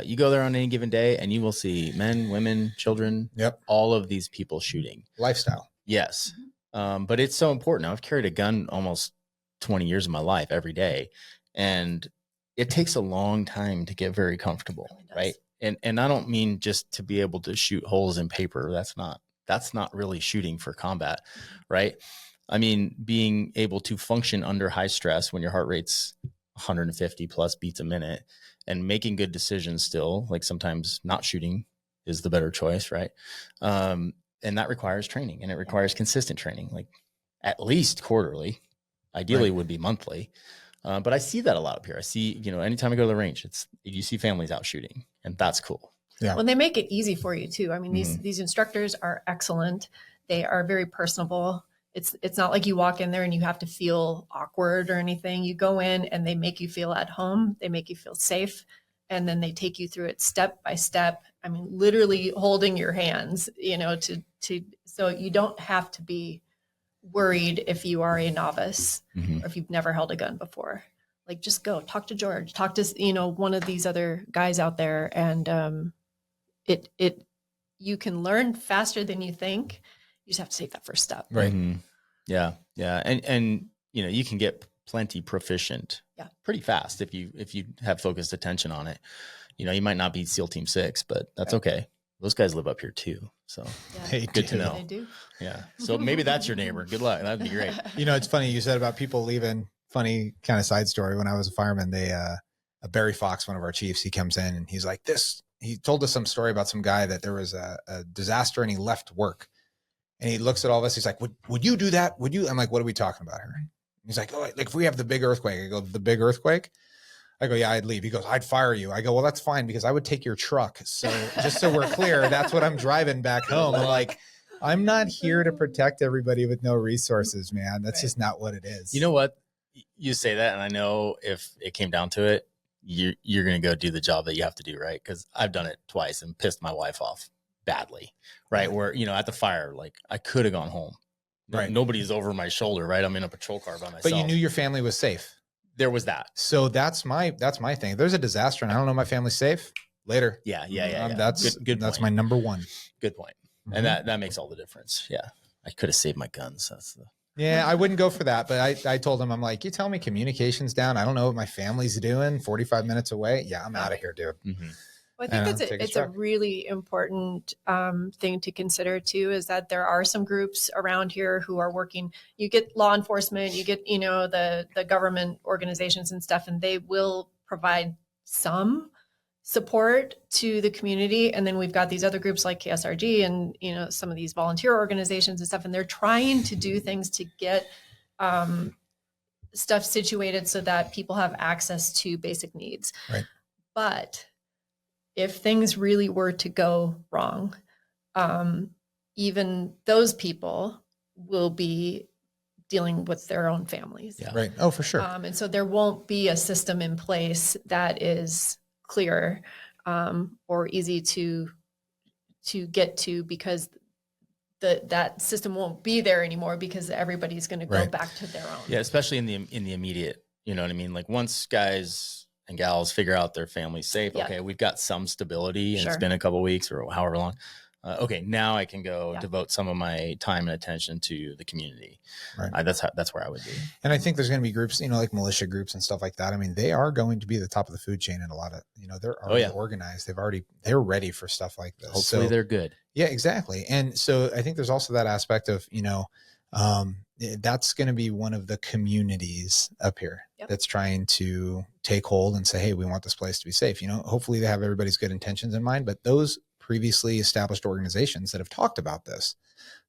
You go there on any given day and you will see men, women, children, all of these people shooting. Lifestyle. Yes. But it's so important. I've carried a gun almost 20 years of my life every day. And it takes a long time to get very comfortable, right? And I don't mean just to be able to shoot holes in paper. That's not really shooting for combat, right? I mean, being able to function under high stress when your heart rate's 150 plus beats a minute and making good decisions still, like sometimes not shooting is the better choice, right? And that requires training, and it requires consistent training, like at least quarterly, ideally would be monthly. But I see that a lot up here. I see, anytime I go to the range, you see families out shooting, and that's cool. Yeah. Well, they make it easy for you too. I mean, these instructors are excellent. They are very personable. It's not like you walk in there and you have to feel awkward or anything. You go in and they make you feel at home. They make you feel safe. And then they take you through it step by step. I mean, literally holding your hands, so you don't have to be worried if you are a novice or if you've never held a gun before. Like, just go talk to George, talk to, one of these other guys out there. And you can learn faster than you think. You just have to take that first step. Right. Mm-hmm. Yeah. Yeah. And, you can get plenty proficient pretty fast if you have focused attention on it. You might not be SEAL Team 6, but that's okay. Those guys live up here too. So good to know. They do. Yeah. So maybe that's your neighbor. Good luck. That'd be great. It's funny you said about people leaving. Funny kind of side story. When I was a fireman, a Barry Fox, one of our chiefs, he comes in and he's like this. He told us some story about some guy that there was a disaster and he left work. And he looks at all of us. He's like, would you do that? Would you? I'm like, what are we talking about here? He's like, oh, like if we have the big earthquake. I go, the big earthquake? I go, yeah, I'd leave. He goes, I'd fire you. I go, well, that's fine because I would take your truck. So just so we're clear, that's what I'm driving back home. I'm like, I'm not here to protect everybody with no resources, man. That's just not what it is. You know what? You say that, and I know if it came down to it, you're going to go do the job that you have to do, right? Because I've done it twice and pissed my wife off badly, right? Where, at the fire, like I could have gone home. Right. Nobody's over my shoulder, right? I'm in a patrol car by myself. But you knew your family was safe. There was that. So that's my thing. If there's a disaster and I don't know my family's safe, later. Yeah. That's good. That's my number one. Good point. Mm-hmm. And that makes all the difference. Yeah. I could have saved my guns. Yeah, I wouldn't go for that. But I told him, I'm like, you tell me communication's down. I don't know what my family's doing 45 minutes away. Yeah, I'm out of here, dude. Mm-hmm. Well, I think it's a really important thing to consider too, is that there are some groups around here who are working. You get law enforcement, you get, the government organizations and stuff, and they will provide some support to the community. And then we've got these other groups like KSRG and, some of these volunteer organizations and stuff, and they're trying to do things to get stuff situated so that people have access to basic needs. Right. But if things really were to go wrong, even those people will be dealing with their own families. Yeah. Right. Oh, for sure. And so there won't be a system in place that is clear or easy to get to, because that system won't be there anymore, because everybody's going to go back to their own. Yeah, especially in the immediate. You know what I mean? Like once guys and gals figure out their family's safe. Okay, we've got some stability, and it's been a couple of weeks or however long. Okay, now I can go devote some of my time and attention to the community. Right. That's where I would be. And I think there's going to be groups, like militia groups and stuff like that. I mean, they are going to be the top of the food chain in a lot of, they're already organized. They're ready for stuff like this. Hopefully they're good. Yeah, exactly. And so I think there's also that aspect of, that's going to be one of the communities up here that's trying to take hold and say, hey, we want this place to be safe. Hopefully they have everybody's good intentions in mind, but those previously established organizations that have talked about this,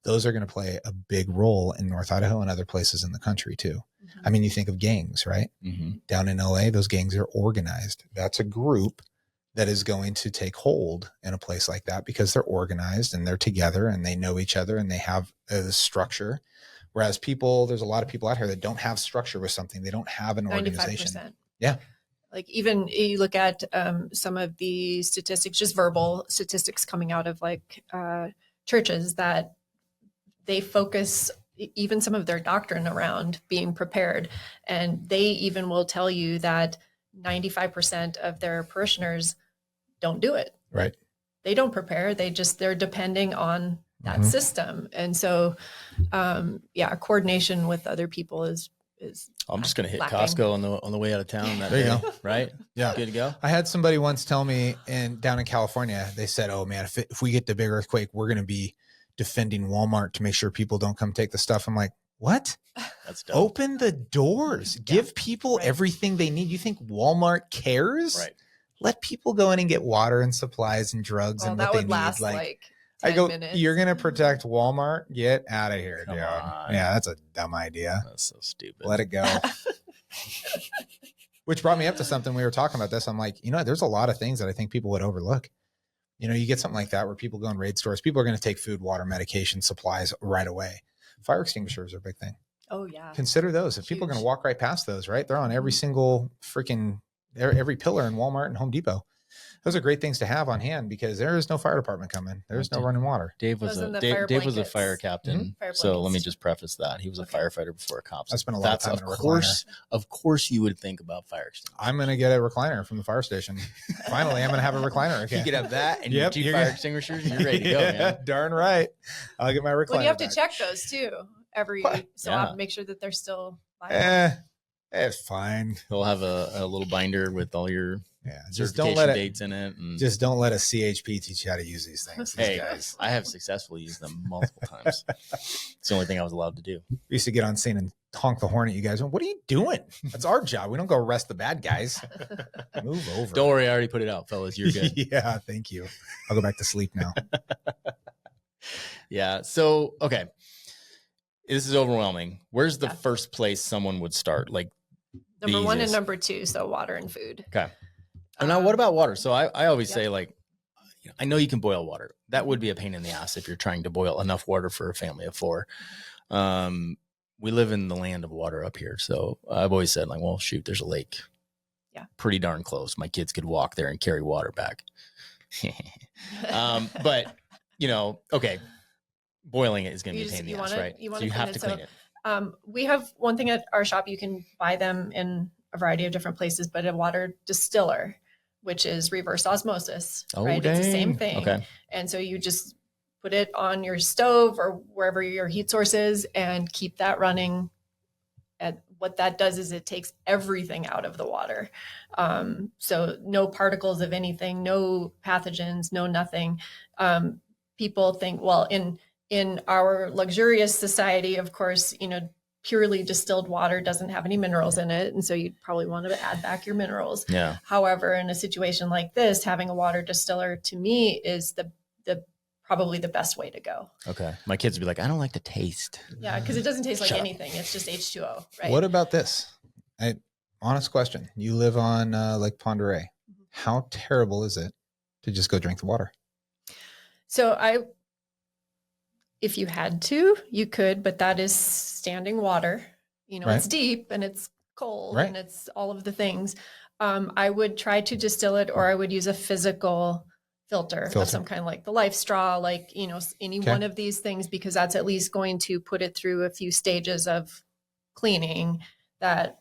those are going to play a big role in North Idaho and other places in the country too. Mm-hmm. I mean, you think of gangs, right? Mm-hmm. Down in LA, those gangs are organized. That's a group that is going to take hold in a place like that because they're organized and they're together and they know each other and they have a structure. Whereas there's a lot of people out here that don't have structure with something. They don't have an organization. 95%. Yeah. Like even you look at some of the statistics, just verbal statistics coming out of churches, that they focus even some of their doctrine around being prepared. And they even will tell you that 95% of their parishioners don't do it. Right. They don't prepare. They're depending on that system. And so, coordination with other people is I'm just going to hit lacking. Costco on the way out of town. There you go. Right. Yeah. Good to go. I had somebody once tell me down in California, they said, oh man, if we get the big earthquake, we're going to be defending Walmart to make sure people don't come take the stuff. I'm like, what? That's dope. Open the doors, give people everything they need. You think Walmart cares? Right. Let people go in and get water and supplies and drugs and what they need. Last like 10 minutes. You're going to protect Walmart? Get out of here, dude. On. Yeah, that's a dumb idea. That's so stupid. Let it go. Which brought me up to something. We were talking about this. I'm like, there's a lot of things that I think people would overlook. You get something like that where people go in raid stores. People are going to take food, water, medication, supplies right away. Fire extinguishers are a big thing. Oh, yeah. Consider those. If people are going to walk right past those, right? They're on every single every pillar in Walmart and Home Depot. those are great things to have on hand because there is no fire department coming. There's no running water. Dave was Those and the Dave fire was a blankets. fire captain. Fire So let me blankets. just preface that. He was a Okay. firefighter before a cop. I spent a lot of time in a recliner. Of course you would think about fire extinguishers. I'm going to get a recliner from the fire station. Finally, I'm going to have a recliner again. You could have that and Yep, your 2 you're fire good. extinguishers, you're ready to go, man. Darn right. I'll get my recliner. Well, you have to back. check those too every so Yeah. often, make sure that they're still viable. It's fine. He'll have a little binder with all your Yeah, just don't let it. dates in it. And Just don't let a CHP teach you how to use these things. These hey, guys. I have successfully used them multiple times. It's the only thing I was allowed to do. We used to get on scene and honk the horn at you guys. What are you doing? That's our job. We don't go arrest the bad guys. Move over. Don't worry, I already put it out, fellas. You're good. Yeah, thank you. I'll go back to sleep now. Yeah. So, okay. This is overwhelming. Where's the Yeah. first place someone would start? Like, Number 1 and easiest. number 2, so water and food. okay. And now, what about water? So I always yeah. say, like, I know you can boil water. That would be a pain in the ass if you're trying to boil enough water for a family of 4. We live in the land of water up here. So I've always said, like, well, shoot, there's a lake. Yeah. Pretty darn close. My kids could walk there and carry water back. But, okay. Boiling it is going to be a pain in the ass, right? So you have to clean it. We have one thing at our shop. You can buy them in a variety of different places, but a water distiller, which is reverse osmosis, Oh, right? It's the same dang. thing. Okay. And so you just put it on your stove or wherever your heat source is and keep that running. And what that does is it takes everything out of the water. So no particles of anything, no pathogens, no nothing. People think, well, in our luxurious society, of course, purely distilled water doesn't have any minerals in it. And so you'd probably want to add back your minerals. Yeah. However, in a situation like this, having a water distiller to me is the probably the best way to go. Okay. My kids would be like, I don't like the taste. Yeah, because it doesn't taste like Shut up. anything. It's just H2O, right? What about this? Honest question. You live on Lake Ponderay. How terrible is it to just go drink the water? So if you had to, you could, but that is standing water. Right. It's deep and it's cold Right. and it's all of the things. I would try to distill it, or I would use a physical filter of some kind, like the Life Straw, like, any Okay. one of these things, because that's at least going to put it through a few stages of cleaning that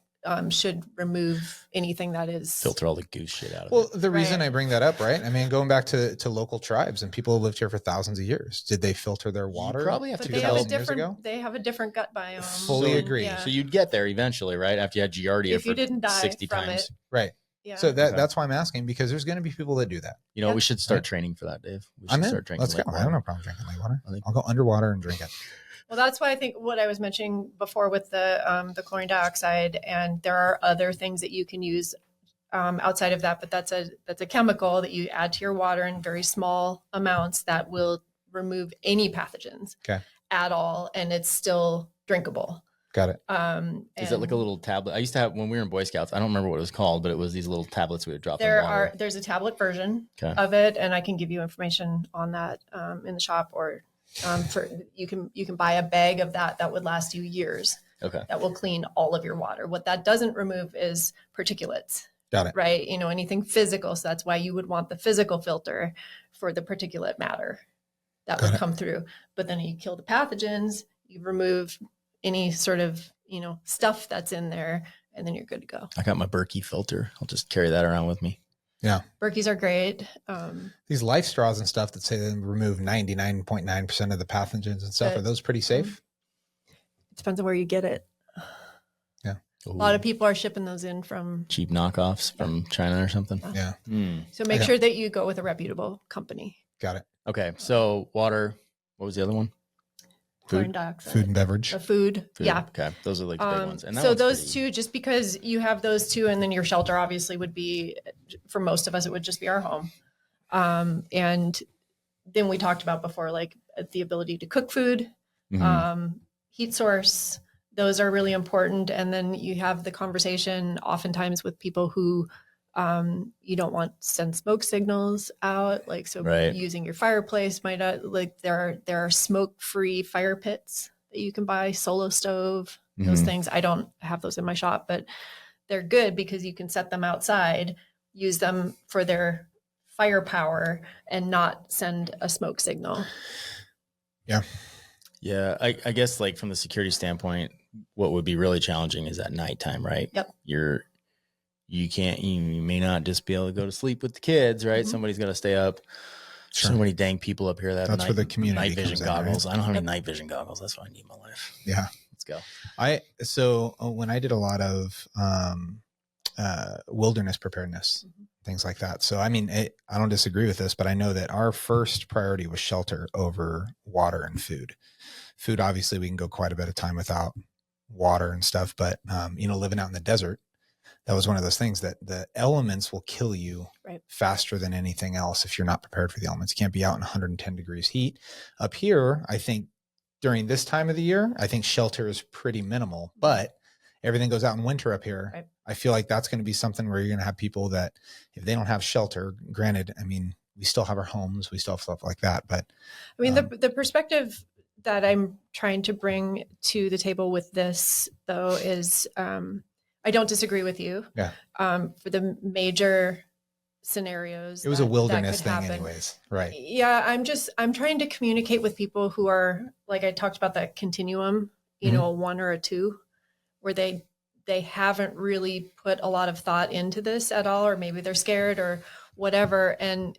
should remove anything that is Filter all the goose shit out of Well, it. the reason Right. I bring that up, right? I mean, going back to local tribes and people who lived here for thousands of years, did they filter their water? probably have But to they go have a 1,000 years ago? different. They have a different gut biome. Fully So- agree. Yeah. So you'd get there eventually, right? After you had Giardia If you for didn't die 60 from times. it. Right. Yeah. So Okay. that's why I'm asking, because there's going to be people that do that. We should start Right. training for that, Dave. We should I'm in. start drinking Let's go. lake I don't water. have a problem drinking lake water. I think- I'll go underwater and drink it. Well, that's why I think what I was mentioning before with the chlorine dioxide, and there are other things that you can use outside of that, but that's a chemical that you add to your water in very small amounts that will remove any pathogens at all, and it's still drinkable. Got it. Is it like a little tablet? I used to have, when we were in Boy Scouts, I don't remember what it was called, but it was these little tablets we would drop in water. There's a tablet version Okay. of it, and I can give you information on that in the shop, or you can buy a bag of that would last you years. Okay. That will clean all of your water. What that doesn't remove is particulates. Got it. Right? Anything physical. So that's why you would want the physical filter for the particulate matter that Got would it. come through. But then you kill the pathogens, you remove any sort of, stuff that's in there, and then you're good to go. I got my Berkey filter. I'll just carry that around with me. Berkeys are great. These Life Straws and stuff that say they remove 99.9% of the pathogens and stuff, But- are those pretty safe? It depends on where you get it. A lot of people are shipping those in from, cheap knockoffs from China or something. Yeah. so make Okay. sure that you go with a reputable company. Got it. Okay. So water. What was the other one? Chlorine dioxide. Food and beverage. Food. Food. Yeah. Okay. Those are like the big ones. And that so one's those pretty- two, just because you have those two, and then your shelter obviously would be, for most of us, it would just be our home. And then we talked about before, like the ability to cook food, Mhm. heat source, those are really important. And then you have the conversation oftentimes with people who you don't want to send smoke signals out. Like, so Right. using your fireplace might not, like there are smoke-free fire pits that you can buy, solo stove, those Mhm. things. I don't have those in my shop, but they're good because you can set them outside, use them for their firepower and not send a smoke signal. Yeah. Yeah. I guess like from the security standpoint, what would be really challenging is at nighttime, right? Yep. You may not just be able to go to sleep with the kids, right? Mhm. Somebody's got to stay up. Sure. So many dang people up here that have That's where the community night vision comes in, goggles. right? I don't have any night vision goggles. That's what I need in my life. Yeah. Let's go. So when I did a lot of wilderness preparedness, things like that. So, I mean, I don't disagree with this, but I know that our first priority was shelter over water and food. Food, obviously, we can go quite a bit of time without water and stuff, but, living out in the desert, that was one of those things that the elements will kill you faster than anything else if you're not prepared for the elements. You can't be out in 110 degrees heat. Up here, I think during this time of the year, I think shelter is pretty minimal, but everything goes out in winter up here. Right. I feel like that's going to be something where you're going to have people that if they don't have shelter, granted, I mean, we still have our homes, we still have stuff like that, but I mean, the perspective that I'm trying to bring to the table with this though is, I don't disagree with you. Yeah. For the major scenarios, it was a wilderness could thing happen. anyways. Right. Yeah. I'm trying to communicate with people who are, like I talked about that continuum, a 1 or a 2, where they haven't really put a lot of thought into this at all, or maybe they're scared or whatever. And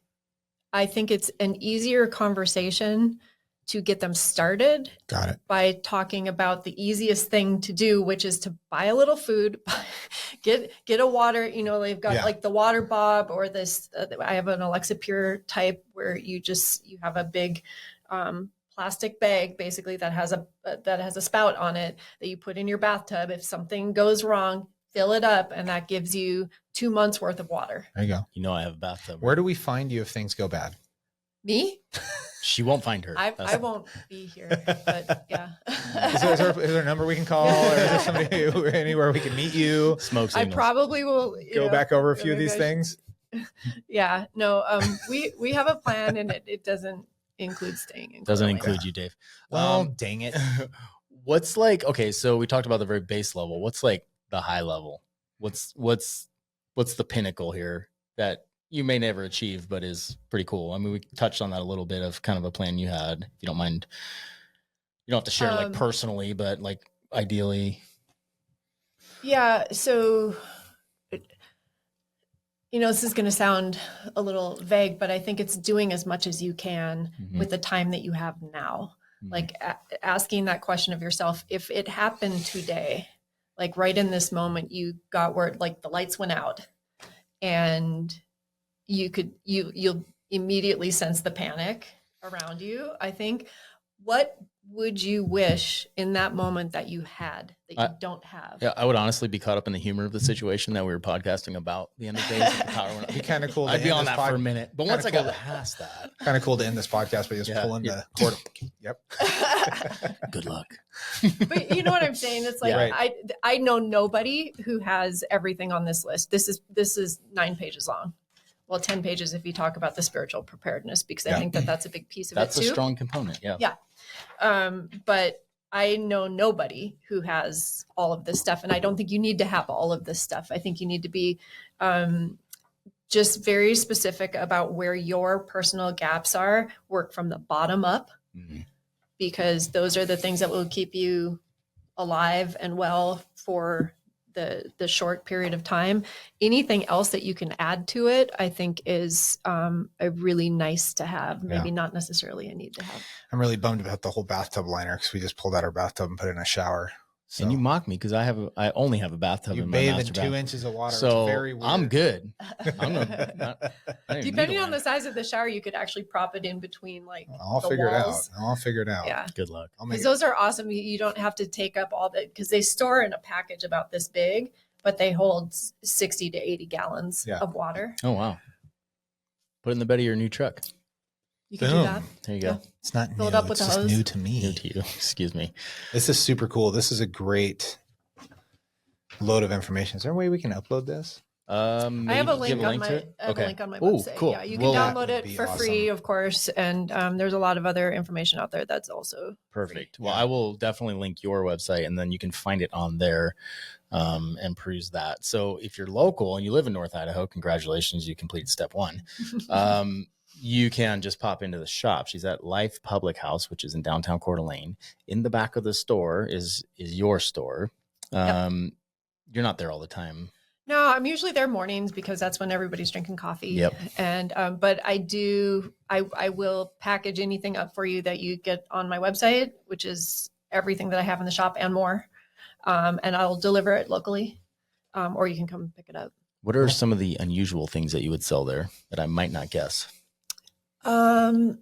I think it's an easier conversation to get them started. Got it. By talking about the easiest thing to do, which is to buy a little food, get a water, they've got like the water bob or this, I have an Alexa Pure type where you have a big, plastic bag basically that has a spout on it that you put in your bathtub. If something goes wrong, fill it up, and that gives you 2 months worth of water. There you go. I have a bathtub. Where do we find you if things go bad? Me? She won't find her. I won't be here, but yeah. Is there a number we can call, or is there somebody anywhere we can meet you? Smoke I signals. probably will Go back over a few of these things. Yeah, no, we have a plan, and it doesn't include staying in. Doesn't Coeur include you, Dave. Well, dang it. What's like, okay, so we talked about the very base level. What's like the high level? What's the pinnacle here that you may never achieve, but is pretty cool? I mean, we touched on that a little bit of kind of a plan you had. If you don't mind, you don't have to share like personally, but like ideally. Yeah. So, this is going to sound a little vague, but I think it's doing as much as you can with the time that you have now. Like asking that question of yourself, if it happened today, like right in this moment, you got word, like the lights went out and you'll immediately sense the panic around you. I think, what would you wish in that moment that you had that you don't have? Yeah, I would honestly be caught up in the humor of the situation that we were podcasting about the end of days. The power went It'd be kind of cool. I'd be on that for a minute, but once I got past that, kind of cool to end this podcast by just pulling the cord. Yep. Good luck. But you know what I'm saying? It's like, I know nobody who has everything on this list. This is 9 pages long. Well, 10 pages if you talk about the spiritual preparedness, because I think that's a big piece of it too. That's a strong component. Yeah. Yeah. But I know nobody who has all of this stuff. And I don't think you need to have all of this stuff. I think you need to be just very specific about where your personal gaps are, work from the bottom up, because those are the things that will keep you alive and well for the short period of time. Anything else that you can add to it, I think is a really nice to have, maybe not necessarily a need to have. I'm really bummed about the whole bathtub liner because we just pulled out our bathtub and put it in a shower. So. And you mock me because I only have a bathtub in my bathe master in bath. 2 inches of water. So it's very weird. I'm good. Depending on the size of the shower, you could actually prop it in between I'll the figure walls. it out. I'll figure it out. Yeah. Good luck. Because those are awesome. You don't have to take up all that, because they store in a package about this big, but they hold 60 to 80 gallons of water. Oh, wow. Put it in the bed of your new truck. You can do that. There you go. It's not Fill new. it up with it's the just hose. new to me. New to you. Excuse me. This is super cool. This is a great load of information. Is there a way we can upload this? I have a link on my to it? website. Cool. Yeah, you can We'll- download That would it be for awesome. free, of course. And there's a lot of other information out there that's also Perfect. free. Well, Yeah. I will definitely link your website, and then you can find it on there and peruse that. So if you're local and you live in North Idaho, congratulations, you completed step 1. You can just pop into the shop. She's at Life Public House, which is in downtown Coeur d'Alene. In the back of the store is your store. You're not there all the time. No, I'm usually there mornings because that's when everybody's drinking coffee. Yep. And but I will package anything up for you that you get on my website, which is everything that I have in the shop and more. And I'll deliver it locally, or you can come pick it up. What are some of the unusual things that you would sell there that I might not guess? The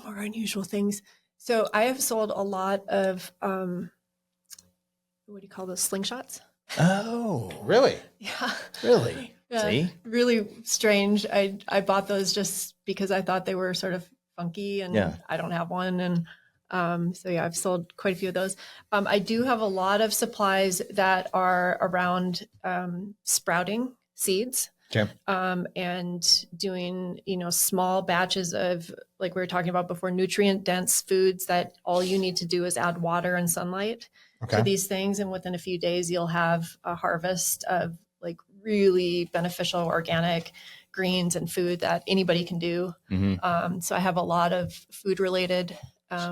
more unusual things. So I have sold a lot of what do you call those, slingshots? Oh, Really? Yeah. really? Yeah, See? really strange. I bought those just because I thought they were sort of funky, and Yeah. I don't have one. And so yeah, I've sold quite a few of those. I do have a lot of supplies that are around sprouting seeds. Okay. And doing, small batches of, like we were talking about before, nutrient dense foods that all you need to do is add water and sunlight to Okay. these things. And within a few days, you'll have a harvest of like really beneficial organic greens and food that anybody can do. Mm-hmm. So I have a lot of food related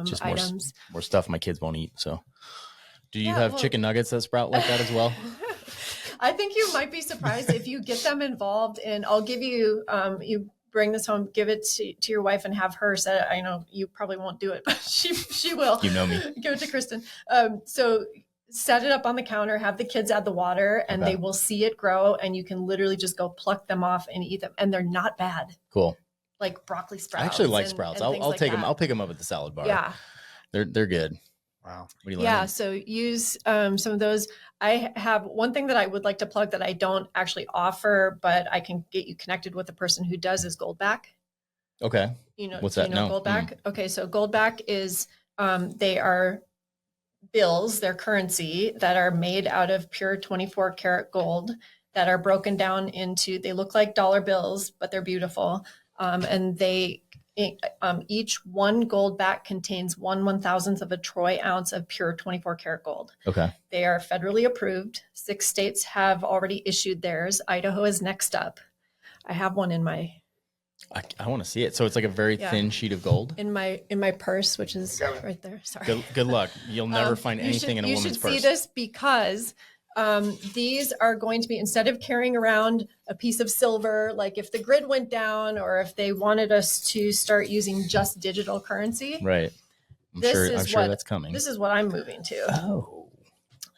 Just items. more stuff my kids won't eat. So do you Yeah, have well- chicken nuggets that sprout like that as well? I think you might be surprised if you get them involved in, I'll give you, you bring this home, give it to your wife and have her set it. I know you probably won't do it, but she will. You know me. Give it to Kristen. So set it up on the counter, have the kids add the water, and Okay. they will see it grow, and you can literally just go pluck them off and eat them. And they're not bad. Cool. Like broccoli sprouts. I actually like and- sprouts. and things I'll like take them. that. I'll pick them up at the salad bar. Yeah. They're good. Wow. What do you Yeah. learn? So use some of those. I have one thing that I would like to plug that I don't actually offer, but I can get you connected with a person who does, is Goldback. Okay. Do What's that? you know No. Goldback? Okay. So Goldback is, they are bills, their currency, that are made out of pure 24 karat gold that are broken down into, they look like dollar bills, but they're beautiful. And each one gold back contains 1/1000th of a troy ounce of pure 24 karat gold. Okay. They are federally approved. 6 states have already issued theirs. Idaho is next up. I have one in my I want to see it. So it's like a very Yeah. thin sheet of gold. in my purse, which is right there. Sorry. Good luck. You'll never find anything in a woman's You should purse. see this because these are going to be, instead of carrying around a piece of silver, like if the grid went down or if they wanted us to start using just digital currency, Right. I'm This sure is that's coming. this is what I'm moving to. Oh.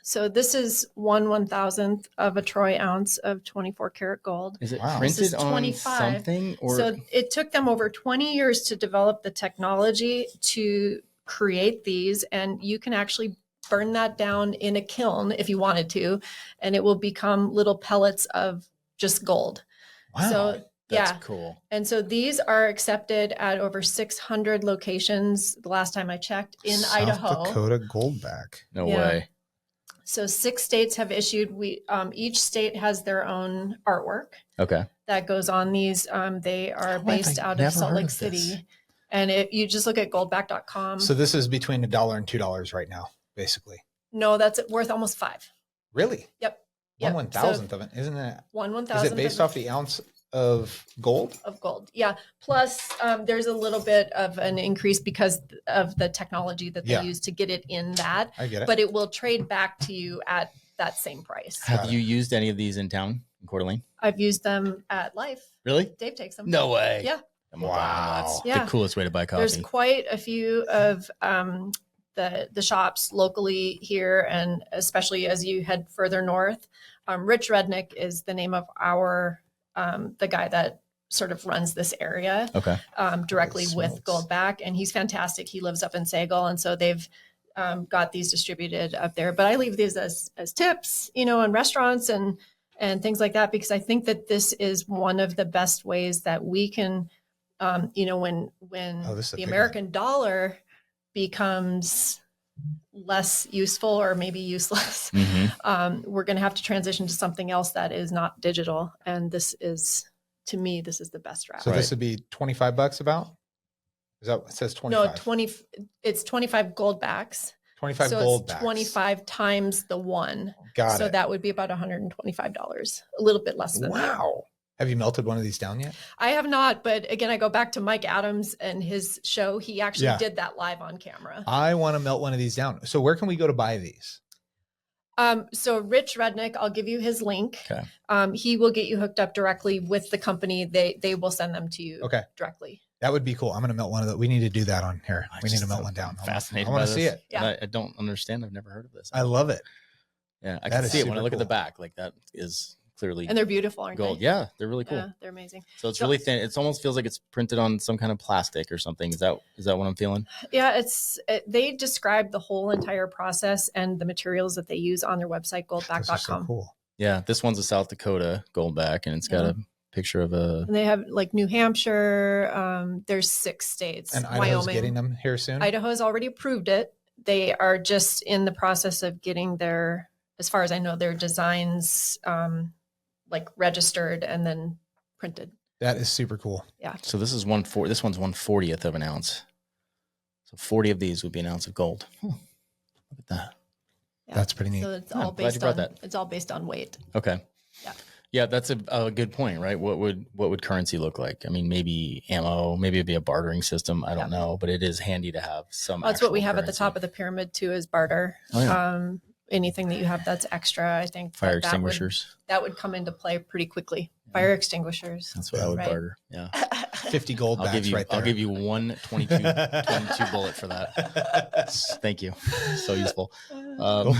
So this is 1/1000th of a troy ounce of 24 karat gold. Is it Wow. This printed is on 25. something or So it took them over 20 years to develop the technology to create these, and you can actually burn that down in a kiln if you wanted to, and it will become little pellets of just gold. Wow. So that's yeah. cool. And so these are accepted at over 600 locations the last time I checked in South Idaho. Dakota Goldback. No Yeah. way. So 6 states have issued. Each state has their own artwork Okay. that goes on these. They are have based I out of never Salt heard Lake of this? City. And you just look at goldback.com. So this is between $1 and $2 right now, basically. No, that's worth almost 5. Really? Yep. One Yep. 1,000th of it, isn't it? One Is 1,000th it based off the ounce of gold? of gold. Yeah. Plus, there's a little bit of an increase because of the technology that they Yeah. use to get it in that. I get it. But it will trade back to you at that same price. Have Got you used any of these in town in Coeur d'Alene? I've used them at Life. Really? Dave takes them. No way. Yeah. I'm gonna buy one. That's Yeah. the coolest way to buy coffee. There's quite a few of the shops locally here, and especially as you head further north. Rich Rednick is the name of our the guy that sort of runs this area Okay. directly Holy with smokes. Goldback, and he's fantastic. He lives up in Sagal, and so they've got these distributed up there. But I leave these as tips, in restaurants and things like that, because I think that this is one of the best ways that we can, when Oh, this is a the big American dollar becomes less useful or maybe useless. We're going to have to transition to something else that is not digital. And this is, to me, this is the best route. So this would be $25 about? Is that what it says 25? No, it's 25 gold backs. 25 so gold it's backs. 25 times the one. Got so it. that would be about $125, a little bit less than that. Wow. Have you melted one of these down yet? I have not, but again, I go back to Mike Adams and his show. He actually did that live on camera. I want to melt one of these down. So where can we go to buy these? So Rich Rednick, I'll give you his link. Okay. He will get you hooked up directly with the company. They will send them to you directly. That would be cool. I'm going to melt one of those. We need to do that on here. We need to melt one down. Fascinated. I want to see it. Yeah. I don't understand. I've never heard of this. I love it. Yeah, I can see it when I look at the back. Like that is clearly, and they're beautiful, aren't gold. they? Yeah, they're really cool. Yeah, they're amazing. So it's really thin. It almost feels like it's printed on some kind of plastic or something. Is that what I'm feeling? Yeah, they describe the whole entire process and the materials that they use on their website, goldback.com. So cool. Yeah, this one's a South Dakota goldback, and it's got a picture of a. And they have like New Hampshire. There's 6 states. And Idaho's getting them here soon. Idaho's already approved it. They are just in the process of getting their, as far as I know, their designs like registered and then printed. That is super cool. Yeah. So this is this one's 1/40th of an ounce. So 40 of these would be an ounce of gold. Look at that. Yeah. That's pretty neat. So it's all based on it's all based on weight. Okay. Yeah. Yeah, that's a good point, right? What would currency look like? I mean, maybe ammo, maybe it'd be a bartering system. I don't know, but it is handy to have some. That's what we have currency. at the top of the pyramid too, is barter. Oh, yeah. Anything that you have that's extra, I think Fire extinguishers. That would come into play pretty quickly. Fire extinguishers. That's what I would barter. Yeah. 50 gold backs right there. I'll give you one 22 bullet for that. Thank you. So useful. Well,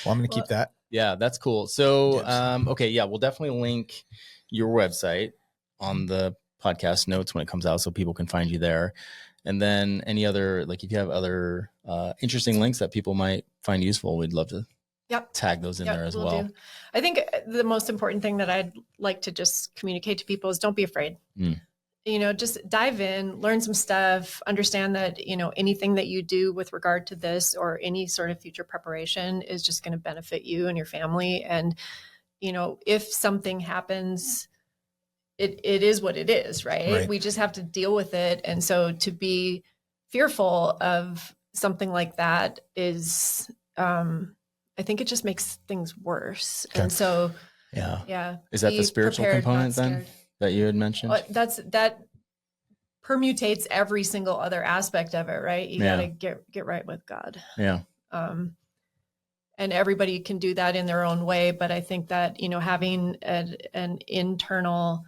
I'm going to keep that. Yeah, that's cool. So, okay. Yeah, we'll definitely link your website on the podcast notes when it comes out so people can find you there. And then any other, like if you have other interesting links that people might find useful, we'd love to tag those in there as well. Do. I think the most important thing that I'd like to just communicate to people is don't be afraid. Just dive in, learn some stuff, understand that, anything that you do with regard to this or any sort of future preparation is just going to benefit you and your family. And, if something happens, it is what it is, right? We just have to deal with it. And so to be fearful of something like that is, I think it just makes things worse. Okay. And so, yeah. Is that the spiritual component then that you had mentioned? That permutates every single other aspect of it, right? You got to get right with God. Yeah. And everybody can do that in their own way. But I think that, having an internal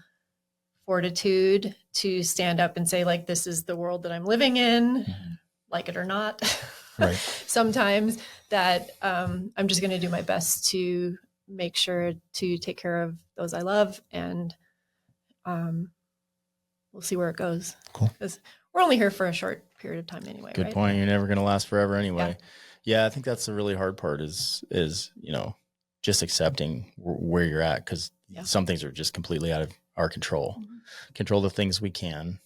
fortitude to stand up and say, like, this is the world that I'm living in, like it or not. Right. Sometimes that I'm just going to do my best to make sure to take care of those I love, and we'll see where it goes. Cool. Because we're only here for a short period of time anyway. Good point. You're never going to last forever anyway. Yeah, I think that's the really hard part is just accepting where you're at, because some things are just completely out of our control. Control the things we can.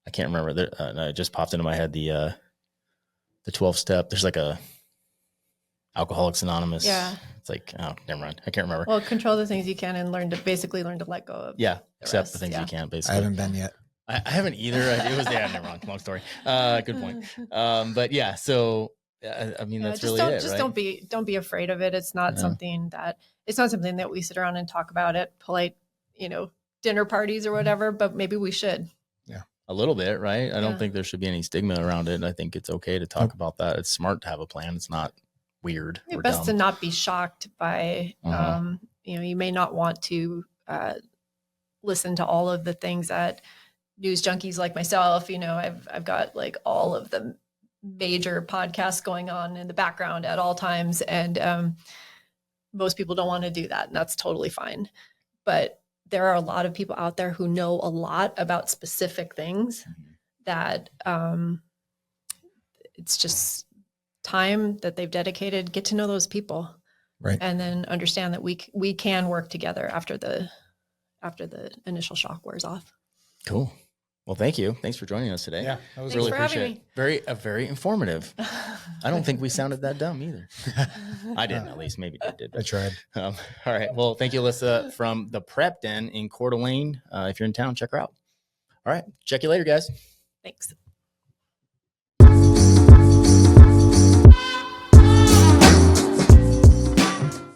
I can't remember. It just popped into my head the 12-step. There's like a Alcoholics Anonymous. Yeah. It's like, oh, never mind. I can't remember. Well, control the things you can and learn to let go of. Yeah. Accept the things you can't, basically. I haven't been yet. I haven't either. It was, never mind. Long story. Good point. But yeah, so I mean, that's really it. Just right? don't be afraid of it. It's not something that we sit around and talk about at polite, dinner parties or whatever, but maybe we should. Yeah. A little bit, right? I don't think there should be any stigma around it. I think it's okay to talk about that. It's smart to have a plan. It's not weird. It's best to not be shocked by, you may not want to listen to all of the things that news junkies like myself, I've got like all of the major podcasts going on in the background at all times. And most people don't want to do that. And that's totally fine. But there are a lot of people out there who know a lot about specific things that it's just time that they've dedicated. Get to know those people, right? And then understand that we can work together after the initial shock wears off. Cool. Well, thank you. Thanks for joining us today. Yeah, that was Thanks really for having appreciate it. me. Very informative. I don't think we sounded that dumb either. I didn't, at least. Maybe you did. I tried. All right. Well, thank you, Alissa, from the Prep Den in Coeur d'Alene. If you're in town, check her out. All right. Check you later, guys. Thanks.